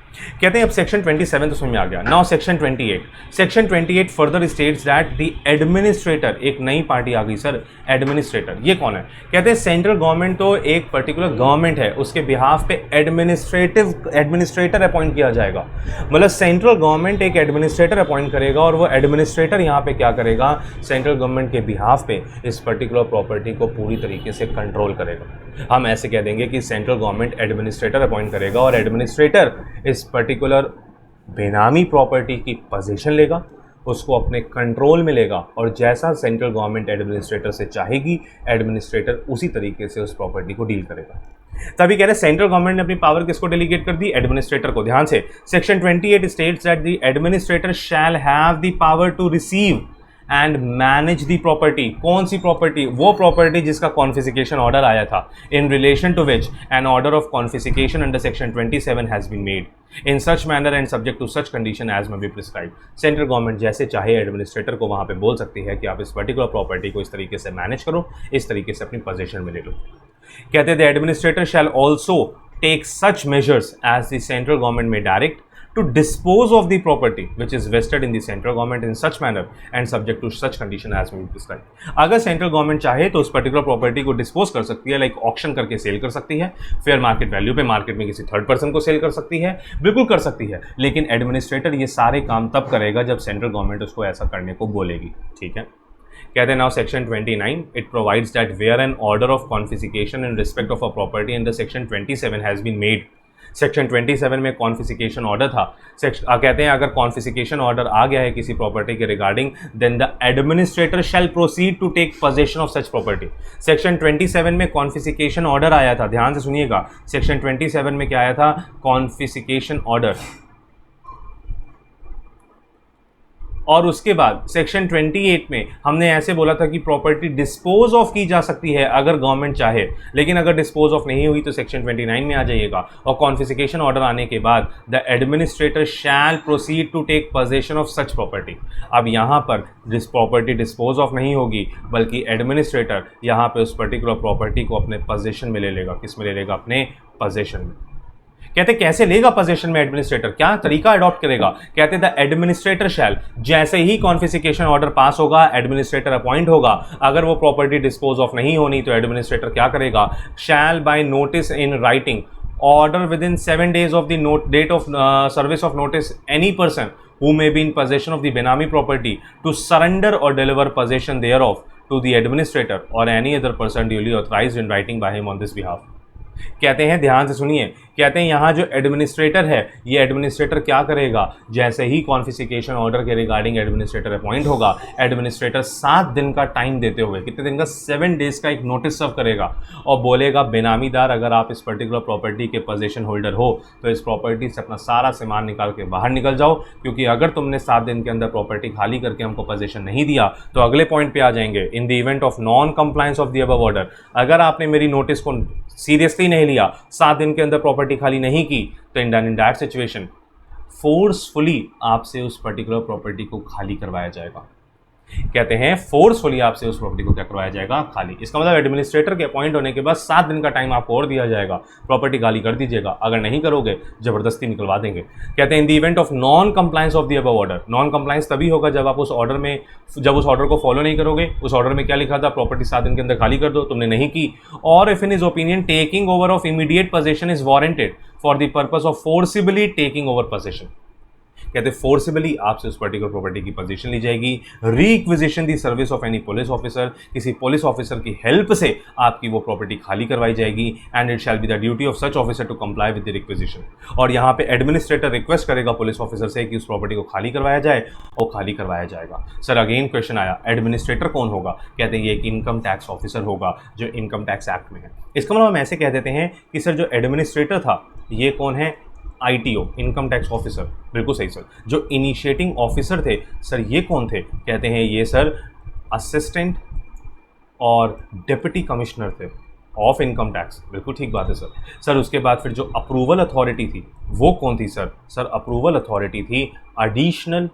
कहते हैं अब सेक्शन 27 तो समझ में आ गया। Now section 28, section 28 further states that the administrator, एक नई पार्टी आ गई सर, एडमिनिस्ट्रेटर। ये कौन है? कहते हैं सेंट्रल गवर्नमेंट तो एक पर्टिकुलर गवर्नमेंट है, उसके बिहाफ पे एडमिनिस्ट्रेटर अपॉइंट किया जाएगा। मतलब सेंट्रल गवर्नमेंट एक एडमिनिस्ट्रेटर अपॉइंट करेगा और वो एडमिनिस्ट्रेटर यहाँ पे क्या करेगा? सेंट्रल गवर्नमेंट के बिहाफ पे इस पर्टिकुलर प्रॉपर्टी को पूरी तरीके से कंट्रोल करेगा। हम ऐसे कह देंगे कि सेंट्रल गवर्नमेंट एडमिनिस्ट्रेटर अपॉइंट करेगा और एडमिनिस्ट्रेटर इस पर्टिकुलर बेनामी प्रॉपर्टी की पोजीशन लेगा, उसको अपने कंट्रोल में लेगा, और जैसा सेंट्रल गवर्नमेंट एडमिनिस्ट्रेटर से चाहेगी, एडमिनिस्ट्रेटर उसी तरीके से उस प्रॉपर्टी को डील करेगा। तभी कह रहे सेंट्रल गवर्नमेंट ने अपनी पावर किसको डेलीगेट कर दी? एडमिनिस्ट्रेटर को। ध्यान से, section 28 states that the administrator shall have the power to receive and manage the property. कौन सी प्रॉपर्टी? वो प्रॉपर्टी जिसका कॉन्फिस्केशन ऑर्डर आया था, in relation to which an order of confiscation under section 27 has been made in such manner and subject to such condition as may be prescribe. Central government जैसे चाहे administrator को वहां पे बोल सकती है कि आप इस पर्टिकुलर प्रॉपर्टी को इस तरीके से मैनेज करो, इस तरीके से अपनी पोजीशन में ले लो। कहते हैं the administrator shall also take such measures as the central government may direct to dispose of the property which is vested in the central government in such manner and subject to such condition as may be prescribed। अगर central government चाहे तो उस particular property को dispose कर सकती है, like auction करके cell कर सकती है, फेयर मार्केट वैल्यू पे मार्केट में किसी थर्ड पर्सन को सेल कर सकती है, बिल्कुल कर सकती है, लेकिन एडमिनिस्ट्रेटर ये सारे काम तब करेगा जब सेंट्रल गवर्नमेंट उसको ऐसा करने को बोलेगी। ठीक है, कहते हैं now section 29 it provides that where an order of confiscation in respect of a property under section 27 has been made. Section 27 में कॉन्फिस्केशन ऑर्डर था, कहते हैं अगर कॉन्फिस्केशन ऑर्डर आ गया है किसी प्रॉपर्टी के regarding, then the administrator shall proceed to take possession of such property. Section 27 में कॉन्फिस्केशन ऑर्डर आया था, ध्यान से सुनिएगा, सेक्शन 27 में क्या आया था? Confiscation order. और उसके बाद सेक्शन 28 में हमने ऐसे बोला था कि प्रॉपर्टी डिस्पोज ऑफ की जा सकती है अगर गवर्नमेंट चाहे, लेकिन अगर डिस्पोज ऑफ नहीं हुई तो सेक्शन 29 में आ जाइएगा। और कॉन्फिस्केशन ऑर्डर आने के बाद the administrator shall proceed to take possession of such property. अब यहाँ पर प्रॉपर्टी डिस्पोज ऑफ नहीं होगी, बल्कि एडमिनिस्ट्रेटर यहाँ पे उस पर्टिकुलर प्रॉपर्टी को अपने पोजेशन में ले लेगा। किस में ले लेगा? अपने पोजेशन में। कहते कैसे लेगा पोजेशन में एडमिनिस्ट्रेटर, क्या तरीका अडॉप्ट करेगा? कहते द एडमिनिस्ट्रेटर शैल, जैसे ही कॉन्फिस्केशन ऑर्डर पास होगा एडमिनिस्ट्रेटर अपॉइंट होगा। अगर वो प्रॉपर्टी डिस्पोज ऑफ नहीं होनी तो एडमिनिस्ट्रेटर क्या करेगा? Shall by notice in writing order within 7 days of the date of service of notice any person who may be in possession of the Benami property to surrender or deliver possession thereof to the administrator or any other person duly authorized in writing by him on this behalf। कहते हैं, ध्यान से सुनिए, कहते हैं यहाँ जो administrator है, ये एडमिनिस्ट्रेटर क्या करेगा? जैसे ही कॉन्फिस्केशन ऑर्डर के रिगार्डिंग एडमिनिस्ट्रेटर अपॉइंट होगा, एडमिनिस्ट्रेटर 7 दिन का टाइम देते हुए, कितने दिन का? 7 days का एक नोटिस सर्व करेगा और बोलेगा बेनामीदार, अगर आप इस पर्टिकुलर प्रॉपर्टी के पोजीशन होल्डर हो तो इस प्रॉपर्टी से अपना सारा सामान निकाल के बाहर निकल जाओ, क्योंकि अगर तुमने 7 दिन के अंदर प्रॉपर्टी खाली करके हमको पोजीशन नहीं दिया तो अगले पॉइंट पे आ जाएंगे। In the event of non compliance of the above order, अगर आपने मेरी नोटिस को सीरियसली नहीं लिया, 7 दिन के अंदर प्रॉपर्टी खाली नहीं की, तो इन दैट सिचुएशन फोर्सफुली आपसे उस पर्टिकुलर प्रॉपर्टी को खाली करवाया जाएगा। कहते हैं फोर्सफुली आपसे उस प्रॉपर्टी को क्या करवाया जाएगा? खाली। इसका मतलब एडमिनिस्ट्रेटर के अपॉइंट होने के बाद 7 दिन का टाइम आपको और दिया जाएगा, प्रॉपर्टी खाली कर दीजिएगा। अगर नहीं करोगे जबरदस्ती निकलवा देंगे। कहते हैं in the event of non compliance of the above order, non compliance तभी होगा जब आप उस ऑर्डर में, जब उस ऑर्डर को फॉलो नहीं करोगे। उस ऑर्डर में क्या लिखा था? प्रॉपर्टी 7 दिन के अंदर खाली कर दो, तुमने नहीं की। और if in his opinion taking over of immediate possession is warranted for the purpose of forcibly taking over possession. कहते फोर्सिबली आपसे उस पर्टिकुलर प्रॉपर्टी की पोजीशन ली जाएगी। Requisition the service of any police officer, किसी पुलिस ऑफिसर की help से आपकी वो प्रॉपर्टी खाली करवाई जाएगी। And it shall be the duty of such officer to comply with the requisition. और यहाँ पे एडमिनिस्ट्रेटर रिक्वेस्ट करेगा पुलिस ऑफिसर से कि उस प्रॉपर्टी को खाली करवाया जाए, और खाली करवाया जाएगा। सर अगेन क्वेश्चन आया, एडमिनिस्ट्रेटर कौन होगा? कहते हैं ये एक इनकम टैक्स ऑफिसर होगा जो इनकम टैक्स एक्ट में है। इसका मतलब हम ऐसे कह देते हैं कि सर जो एडमिनिस्ट्रेटर था ये कौन है? ITO, income tax officer. बिल्कुल सही सर। जो इनिशिएटिंग ऑफिसर थे सर ये कौन थे? कहते हैं ये सर असिस्टेंट और डिप्टी कमिश्नर थे ऑफ इनकम टैक्स। बिल्कुल ठीक बात है सर। सर उसके बाद फिर जो अप्रूवल अथॉरिटी थी वो कौन थी सर? सर अप्रूवल अथॉरिटी थी एडिशनल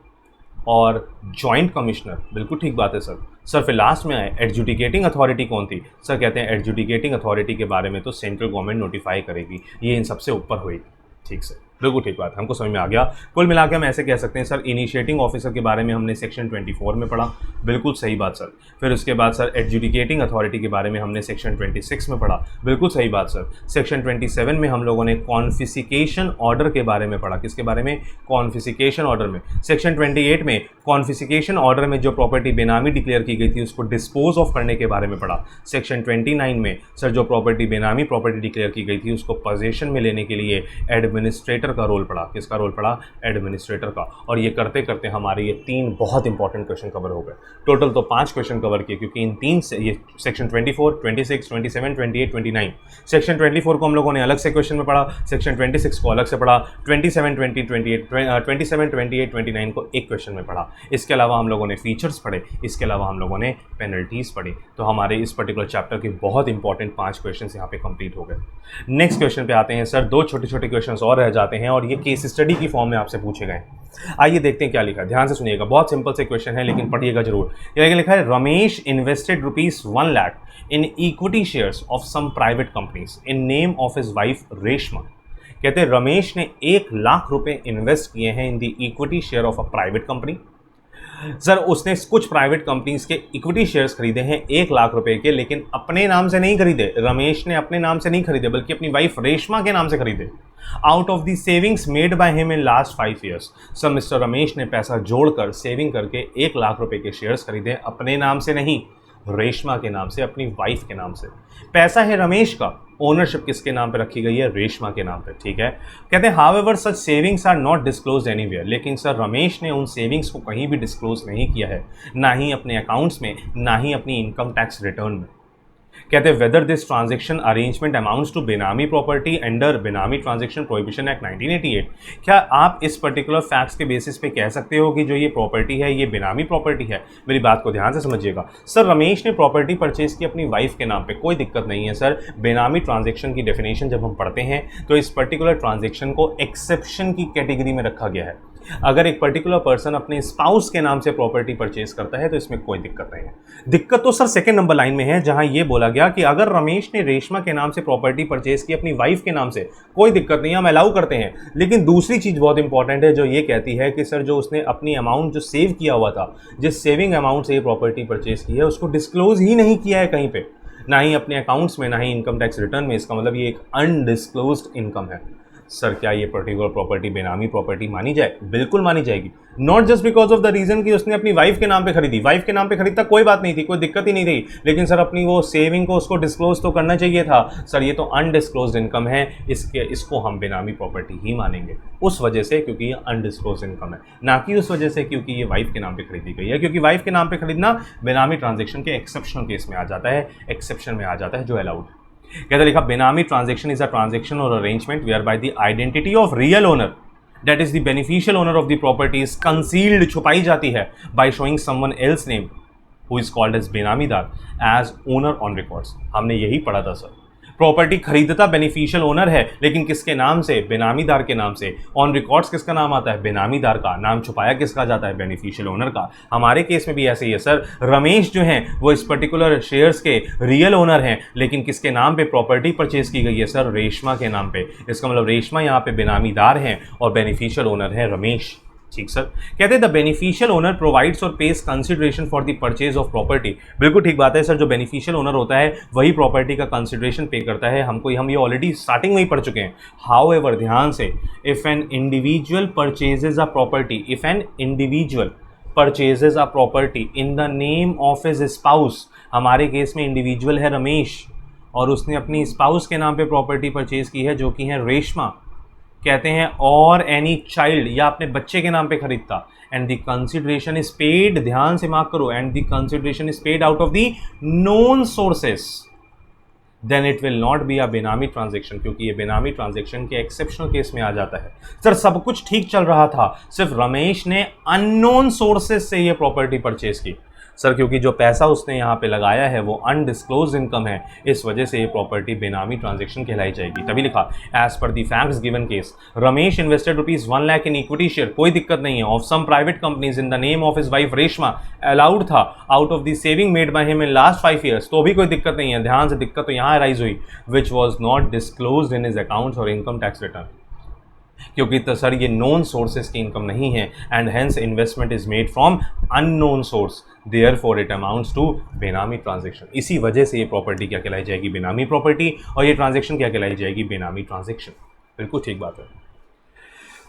और जॉइंट कमिश्नर। बिल्कुल ठीक बात है सर। सर फिर लास्ट में आए एडजुडिकेटिंग अथॉरिटी कौन थी? सर कहते हैं एडजुडिकेटिंग अथॉरिटी के बारे में तो सेंट्रल गवर्नमेंट नोटिफाई करेगी, ये इन सबसे ऊपर हुई। ठीक से, बिल्कुल ठीक बात, हमको समझ में आ गया। कुल मिला के हम ऐसे कह सकते हैं सर इनिशिएटिंग ऑफिसर के बारे में हमने सेक्शन 24 में पढ़ा। बिल्कुल सही बात सर। फिर उसके बाद सर एडजुडिकेटिंग अथॉरिटी के बारे में हमने सेक्शन 26 में पढ़ा। बिल्कुल सही बात सर। सेक्शन 27 में हम लोगों ने कॉन्फिस्केशन ऑर्डर के बारे में पढ़ा। किसके बारे में? कॉन्फिस्केशन ऑर्डर में। सेक्शन 28 में कॉन्फिस्केशन ऑर्डर में जो प्रॉपर्टी बेनामी डिक्लेयर की गई थी उसको डिस्पोज ऑफ करने के बारे में पढ़ा। सेक्शन 29 में सर जो प्रॉपर्टी बेनामी प्रॉपर्टी डिक्लेयर की गई थी उसको पोजेशन में लेने के लिए एडमिनिस्ट्रेटर का रोल पड़ा। किसका रोल पड़ा? एडमिनिस्ट्रेटर का। और ये करते करते हमारे ये 3 बहुत इंपॉर्टेंट क्वेश्चन कवर हो गए। टोटल तो 5 क्वेश्चन कवर किए, क्योंकि इन 3 से ये सेक्शन 24, 26, 27, 28, 29। सेक्शन 24 को हम लोगों ने अलग से क्वेश्चन में पढ़ा, सेक्शन 26 को अलग से पढ़ा, 27, 20, 28, 27, 28, 29 को एक क्वेश्चन में पढ़ा। इसके अलावा हम लोगों ने फीचर्स पढ़े, इसके अलावा हम लोगों ने पेनल्टीज़ पढ़ी। तो हमारे इस पर्टिकुलर चैप्टर के बहुत इंपॉर्टेंट 5 क्वेश्चन यहाँ पे कंप्लीट हो गए। नेक्स्ट क्वेश्चन पे आते हैं सर। 2 छोटे छोटे क्वेश्चन और रह जाते हैं और ये केस स्टडी की फॉर्म में आपसे पूछे गए। आइए देखते हैं क्या लिखा है, ध्यान से सुनिएगा। बहुत सिंपल से क्वेश्चन है लेकिन पढ़िएगा जरूर। ये लिखा है Ramesh invested ₹1 lakh in equity shares of some private companies in name of his wife Reshma. कहते हैं रमेश ने 1 लाख रुपए इन्वेस्ट किए हैं in the equity share of a private company. Sir उसने कुछ प्राइवेट कंपनीज के इक्विटी शेयर्स खरीदे हैं 1 लाख रुपए के, लेकिन अपने नाम से नहीं खरीदे। रमेश ने अपने नाम से नहीं खरीदे बल्कि अपनी वाइफ रेशमा के नाम से खरीदे। Out of the savings made by him in last 5 years. Sir mister Ramesh ने पैसा जोड़कर सेविंग करके 1 लाख रुपए के शेयर्स खरीदे, अपने नाम से नहीं, रेशमा के नाम से, अपनी वाइफ के नाम से। पैसा है रमेश का, ओनरशिप किसके नाम पे रखी गई है? रेशमा के नाम पे। ठीक है। कहते हैं however such savings are not disclosed anywhere. लेकिन सर रमेश ने उन सेविंग्स को कहीं भी डिस्क्लोज नहीं किया है, ना ही अपने अकाउंट्स में, ना ही अपनी इनकम टैक्स रिटर्न में। कहते हैं whether this transaction arrangement amounts to benami property under benami transaction prohibition act 1988। क्या आप इस पर्टिकुलर फैक्ट्स के बेसिस पे कह सकते हो कि जो ये प्रॉपर्टी है ये बेनामी प्रॉपर्टी है? मेरी बात को ध्यान से समझिएगा सर। रमेश ने प्रॉपर्टी परचेज की अपनी वाइफ के नाम पे, कोई दिक्कत नहीं है सर। बेनामी ट्रांजेक्शन की डेफिनेशन जब हम पढ़ते हैं तो इस पर्टिकुलर ट्रांजेक्शन को एक्सेप्शन की कैटेगरी में रखा गया है। अगर एक पर्टिकुलर पर्सन अपने स्पाउस के नाम से प्रॉपर्टी परचेज करता है तो इसमें कोई दिक्कत नहीं है। दिक्कत तो सर सेकंड नंबर लाइन में है, जहां ये बोला गया कि अगर रमेश ने रेशमा के नाम से प्रॉपर्टी परचेज की अपनी वाइफ के नाम से, कोई दिक्कत नहीं है, हम अलाउ करते हैं। लेकिन दूसरी चीज बहुत इंपॉर्टेंट है जो ये कहती है कि सर जो उसने अपनी अमाउंट जो सेव किया हुआ था, जिस सेविंग अमाउंट से ये प्रॉपर्टी परचेज की है, उसको डिस्क्लोज ही नहीं किया है कहीं पे, ना ही अपने अकाउंट्स में, ना ही इनकम टैक्स रिटर्न में। इसका मतलब ये एक अनडिस्क्लोज्ड इनकम है। सर क्या ये पर्टिकुलर प्रॉपर्टी बेनामी प्रॉपर्टी मानी जाए? बिल्कुल मानी जाएगी। Not just because of the reason कि उसने अपनी वाइफ के नाम पे खरीदी। वाइफ के नाम पे खरीदता कोई बात नहीं थी, कोई दिक्कत ही नहीं थी, लेकिन सर अपनी वो सेविंग को उसको डिस्क्लोज तो करना चाहिए था। सर ये तो अनडिस्क्लोज्ड इनकम है, इसको हम बेनामी प्रॉपर्टी ही मानेंगे उस वजह से क्योंकि ये अनडिस्क्लोज्ड इनकम है, ना कि उस वजह से क्योंकि ये वाइफ के नाम पे खरीदी गई है। क्योंकि वाइफ के नाम पे खरीदना बेनामी ट्रांजेक्शन के एक्सेप्शनल केस में आ जाता है, एक्सेप्शन में आ जाता है, जो अलाउड। कहते लिखा benami transaction is a transaction or arrangement whereby the identity of real owner that is the beneficial owner of the property is concealed, छुपाई जाती है, by showing someone else name who is called as benamidar as owner on records. हमने यही पढ़ा था sir. Property खरीदता beneficial owner है, लेकिन किसके नाम से? बेनामीदार के नाम से। ऑन रिकॉर्ड्स किसका नाम आता है? बेनामीदार का। नाम छुपाया किसका जाता है? बेनिफिशियल ओनर का। हमारे केस में भी ऐसे ही है सर। रमेश जो हैं वो इस पर्टिकुलर शेयर्स के रियल ओनर हैं, लेकिन किसके नाम पे प्रॉपर्टी परचेज की गई है? सर रेशमा के नाम पे। इसका मतलब रेशमा यहाँ पे बेनामीदार हैं और बेनिफिशियल ओनर है रमेश। ठीक सर। कहते हैं द बेनिफिशियल ओनर प्रोवाइड्स और page consideration for the purchase of property. बिल्कुल ठीक बात है सर। जो बेनिफिशियल ओनर होता है वही प्रॉपर्टी का कंसिडरेशन पे करता है। हम ये ऑलरेडी स्टार्टिंग में ही पढ़ चुके हैं। हाउएवर ध्यान से, if an individual purchases a property, if an individual purchases a property in the name of his spouse, हमारे केस में इंडिविजुअल है रमेश और उसने अपनी स्पाउस के नाम पे प्रॉपर्टी परचेज की है जो कि है रेशमा। कहते हैं और एनी चाइल्ड, या अपने बच्चे के नाम पे खरीदता, and the consideration is paid, ध्यान से मार्क करो, and the consideration is paid out of the known sources, then it will not be a benami transaction, क्योंकि ये बेनामी ट्रांजेक्शन के एक्सेप्शनल केस में आ जाता है। सर सब कुछ ठीक चल रहा था, सिर्फ रमेश ने अननोन सोर्सेस से ये प्रॉपर्टी परचेज की। सर क्योंकि जो पैसा उसने यहाँ पे लगाया है वो अनडिस्क्लोज इनकम है, इस वजह से ये प्रॉपर्टी बेनामी ट्रांजेक्शन कहलाई जाएगी। तभी लिखा as per the facts given case Ramesh invested ₹1 lakh in equity share, कोई दिक्कत नहीं है, of some private companies in the name of his wife Reshma, allowed था, out of the saving made by him in last 5 years, तो भी कोई दिक्कत नहीं है। ध्यान से, दिक्कत तो यहाँ अराइज हुई, which was not disclose in his accounts और इनकम टैक्स रिटर्न, क्योंकि तो सर ये नोन सोर्सेज की इनकम नहीं है, and hence investment is made from unknown source, therefore it amounts to benami transaction. इसी वजह से ये प्रॉपर्टी क्या कहलाई जाएगी? बेनामी प्रॉपर्टी, और ये ट्रांजेक्शन क्या कहलाई जाएगी? बेनामी ट्रांजेक्शन। बिल्कुल ठीक बात है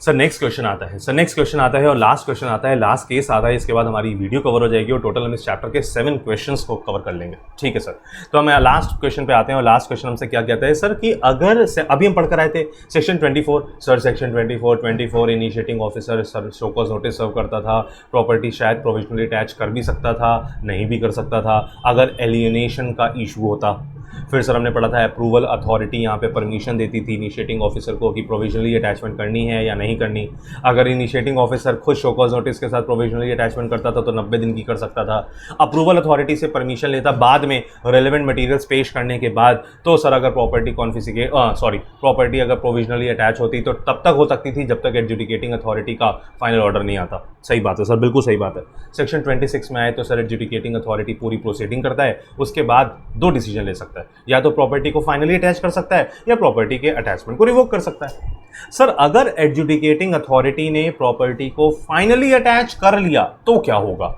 सर। नेक्स्ट क्वेश्चन आता है और लास्ट क्वेश्चन आता है, लास्ट केस आता है, इसके बाद हमारी वीडियो कवर हो जाएगी और टोटल हम इस चैप्टर के 7 क्वेश्चंस को कवर कर लेंगे। ठीक है सर। तो हम लास्ट क्वेश्चन पे आते हैं और लास्ट क्वेश्चन हमसे क्या कहता है सर कि अगर अभी हम पढ़कर आए थे section 24, sir section 24 initiating officer sir show cause notice serve करता था, प्रॉपर्टी शायद प्रोविजनली अटैच कर भी सकता था, नहीं भी कर सकता था अगर एलियनेशन का इशू होता। फिर सर हमने पढ़ा था अप्रूवल अथॉरिटी यहाँ पे परमिशन देती थी इनिशिएटिंग ऑफिसर को कि प्रोविजनली अटैचमेंट करनी है या नहीं करनी। अगर इनिशिएटिंग ऑफिसर खुद शो कॉज नोटिस के साथ प्रोविजनली अटैचमेंट करता था तो 90 दिन की कर सकता था। अप्रूवल अथॉरिटी से परमिशन लेता बाद में रेलेवेंट मटीरियल्स पेश करने के बाद, तो सर अगर प्रॉपर्टी अगर प्रोविजनली अटैच होती तो तब तक हो सकती थी जब तक एडजुडिकेटिंग अथॉरिटी का फाइनल ऑर्डर नहीं आता। सही बात है सर, बिल्कुल सही बात है। सेक्शन 26 में आए तो सर एडजुडिकेटिंग अथॉरिटी पूरी प्रोसीडिंग करता है, उसके बाद 2 डिसीजन ले सकता है, या तो प्रॉपर्टी को फाइनली अटैच कर सकता है या प्रॉपर्टी के अटैचमेंट को रिवोक कर सकता है। सर अगर एडजुडिकेटिंग अथॉरिटी ने प्रॉपर्टी को फाइनली अटैच कर लिया तो क्या होगा?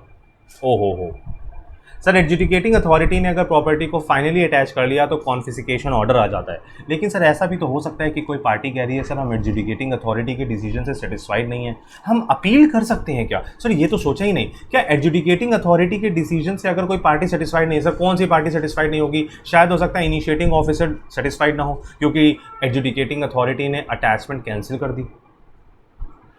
ओहो सर, एडजुडिकेटिंग अथॉरिटी ने अगर प्रॉपर्टी को फाइनली अटैच कर लिया तो कॉन्फिस्केशन ऑर्डर आ जाता है। लेकिन सर ऐसा भी तो हो सकता है कि कोई पार्टी कह रही है सर हम एडजुडिकेटिंग अथॉरिटी के डिसीजन से सेटिस्फाइड नहीं है, हम अपील कर सकते हैं क्या? सर ये तो सोचा ही नहीं। क्या एडजुडिकेटिंग अथॉरिटी के डिसीजन से अगर कोई पार्टी सेटिस्फाइड नहीं है? सर कौन सी पार्टी सेटिस्फाइड नहीं होगी? शायद हो सकता है इनिशिएटिंग ऑफिसर सेटिस्फाइड ना हो, क्योंकि एडजुडिकेटिंग अथॉरिटी ने अटैचमेंट कैंसिल कर दी।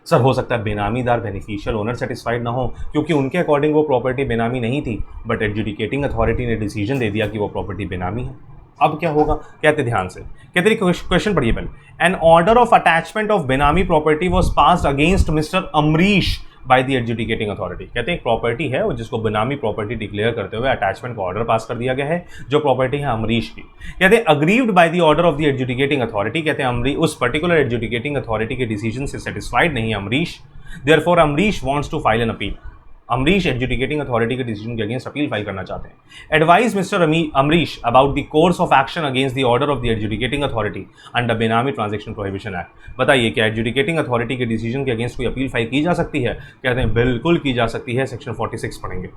सर हो सकता है बेनामीदार बेनिफिशियल ओनर सेटिस्फाइड ना हो क्योंकि उनके अकॉर्डिंग वो प्रॉपर्टी बेनामी नहीं थी, बट एडजुडिकेटिंग अथॉरिटी ने डिसीजन दे दिया कि वो प्रॉपर्टी बेनामी है। अब क्या होगा, कहते ध्यान से, कहते क्वेश्चन पढ़िए पहले। An order of attachment of benami property was passed against mister Amrish by the adjudicating authority. कहते हैं एक प्रॉपर्टी है और जिसको बेनामी प्रॉपर्टी डिक्लेयर करते हुए अटैचमेंट का ऑर्डर पास कर दिया गया है, जो प्रॉपर्टी है अमरीश की। कहते हैं aggrieved by the order of the adjudicating authority. कहते हैं अमरीश उस पर्टिकुलर एडजुडिकेटिंग अथॉरिटी के डिसीजन से सेटिस्फाइड नहीं है Amrish, therefore Amrish wants to file an appeal. Amrish adjudicating authority के डिसीजन के अगेंस्ट अपील फाइल करना चाहते हैं। Advise mister Amrish about the course of action against the order of the adjudicating authority under benami transaction prohibition act. बताइए क्या adjudicating authority के decision के against कोई अपील फाइल की जा सकती है? कहते हैं बिल्कुल की जा सकती है। सेक्शन 46 पढ़ेंगे।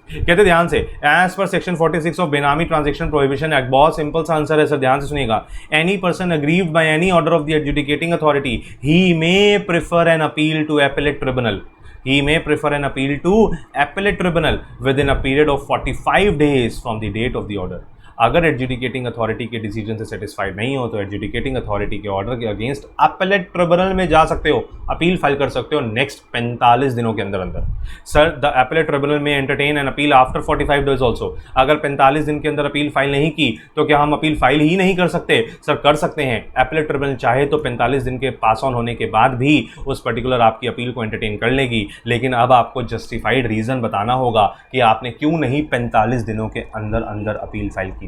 कहते ध्यान से, as per section 46 of benami transaction prohibition act, बहुत सिंपल सा आंसर है सर, ध्यान से सुनिएगा। Any person aggrieved by any order of the adjudicating authority he may prefer an appeal to appellate tribunal. He may prefer an appeal to appellate tribunal within a period of 45 days from the date of the order। अगर adjudicating authority के decision से satisfied नहीं हो तो adjudicating authority के order के against appellate tribunal में जा सकते हो, अपील फाइल कर सकते हो नेक्स्ट 45 दिनों के अंदर अंदर। सर द अपीलेट ट्रिब्यूनल में entertain an appeal after 45 days also. अगर 45 दिन के अंदर अपील फाइल नहीं की तो क्या हम अपील फाइल ही नहीं कर सकते? सर कर सकते हैं। अपीलेट ट्रिब्यूनल चाहे तो 45 दिन के पास ऑन होने के बाद भी उस पर्टिकुलर आपकी अपील को एंटरटेन कर लेगी, लेकिन अब आपको जस्टिफाइड रीजन बताना होगा कि आपने क्यों नहीं 45 दिनों के अंदर अंदर अपील फाइल की थी।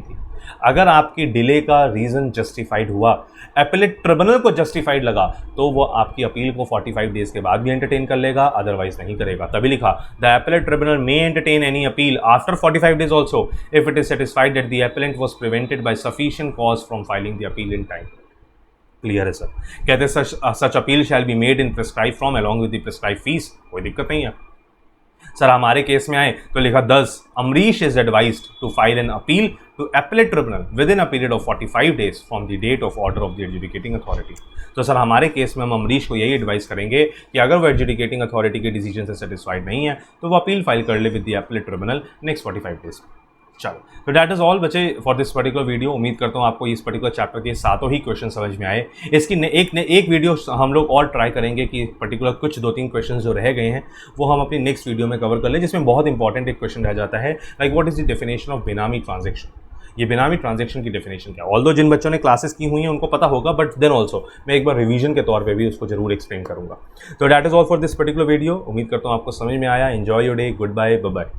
अगर आपकी डिले का रीजन जस्टिफाइड हुआ, अपीलेट ट्रिब्यूनल को जस्टिफाइड लगा, तो वो आपकी अपील को 45 डेज के बाद भी एंटरटेन कर लेगा, अदरवाइज नहीं करेगा। तभी लिखा the appellate tribunal may entertain any appeal after 45 days also if it is satisfied that the appellant was prevented by sufficient cause from filing the appeal in time. Clear है sir? कहते हैं such appeal shall be made in prescribe from along with the prescribe fees. कोई दिक्कत नहीं है। Sir हमारे case में आए तो लिखा 10 Amrish is advised to file an appeal to appellate tribunal within a period of 45 days from the date of order of the adjudicating authority. तो सर हमारे केस में हम अमरीश को यही एडवाइस करेंगे कि अगर वो एडजुडिकेटिंग अथॉरिटी के डिसीजन से सेटिस्फाइड नहीं है तो वो अपील फाइल कर ले with the appellate tribunal next 45 days. चलो तो दैट इज ऑल बचे फॉर दिस पर्टिकुलर वीडियो। उम्मीद करता हूँ आपको इस पर्टिकुलर चैप्टर के सातों ही क्वेश्चन समझ में आए। इसकी एक वीडियो हम लोग और ट्राई करेंगे कि पर्टिकुलर कुछ 2-3 क्वेश्चन जो रह गए हैं वो हम अपनी नेक्स्ट वीडियो में कवर कर लें, जिसमें बहुत इंपॉर्टेंट एक क्वेश्चन रह जाता है, like what is the definition of benami transaction. ये बेनामी ट्रांजैक्शन की डेफिनेशन क्या है? ऑल्दो जिन बच्चों ने क्लासेस की हुई हैं उनको पता होगा, बट देन ऑल्सो मैं एक बार रिवीजन के तौर पे भी उसको जरूर एक्सप्लेन करूंगा। तो that is all for this particular video. उम्मीद करता हूँ आपको समझ में आया। Enjoy your day, good bye, bye bye.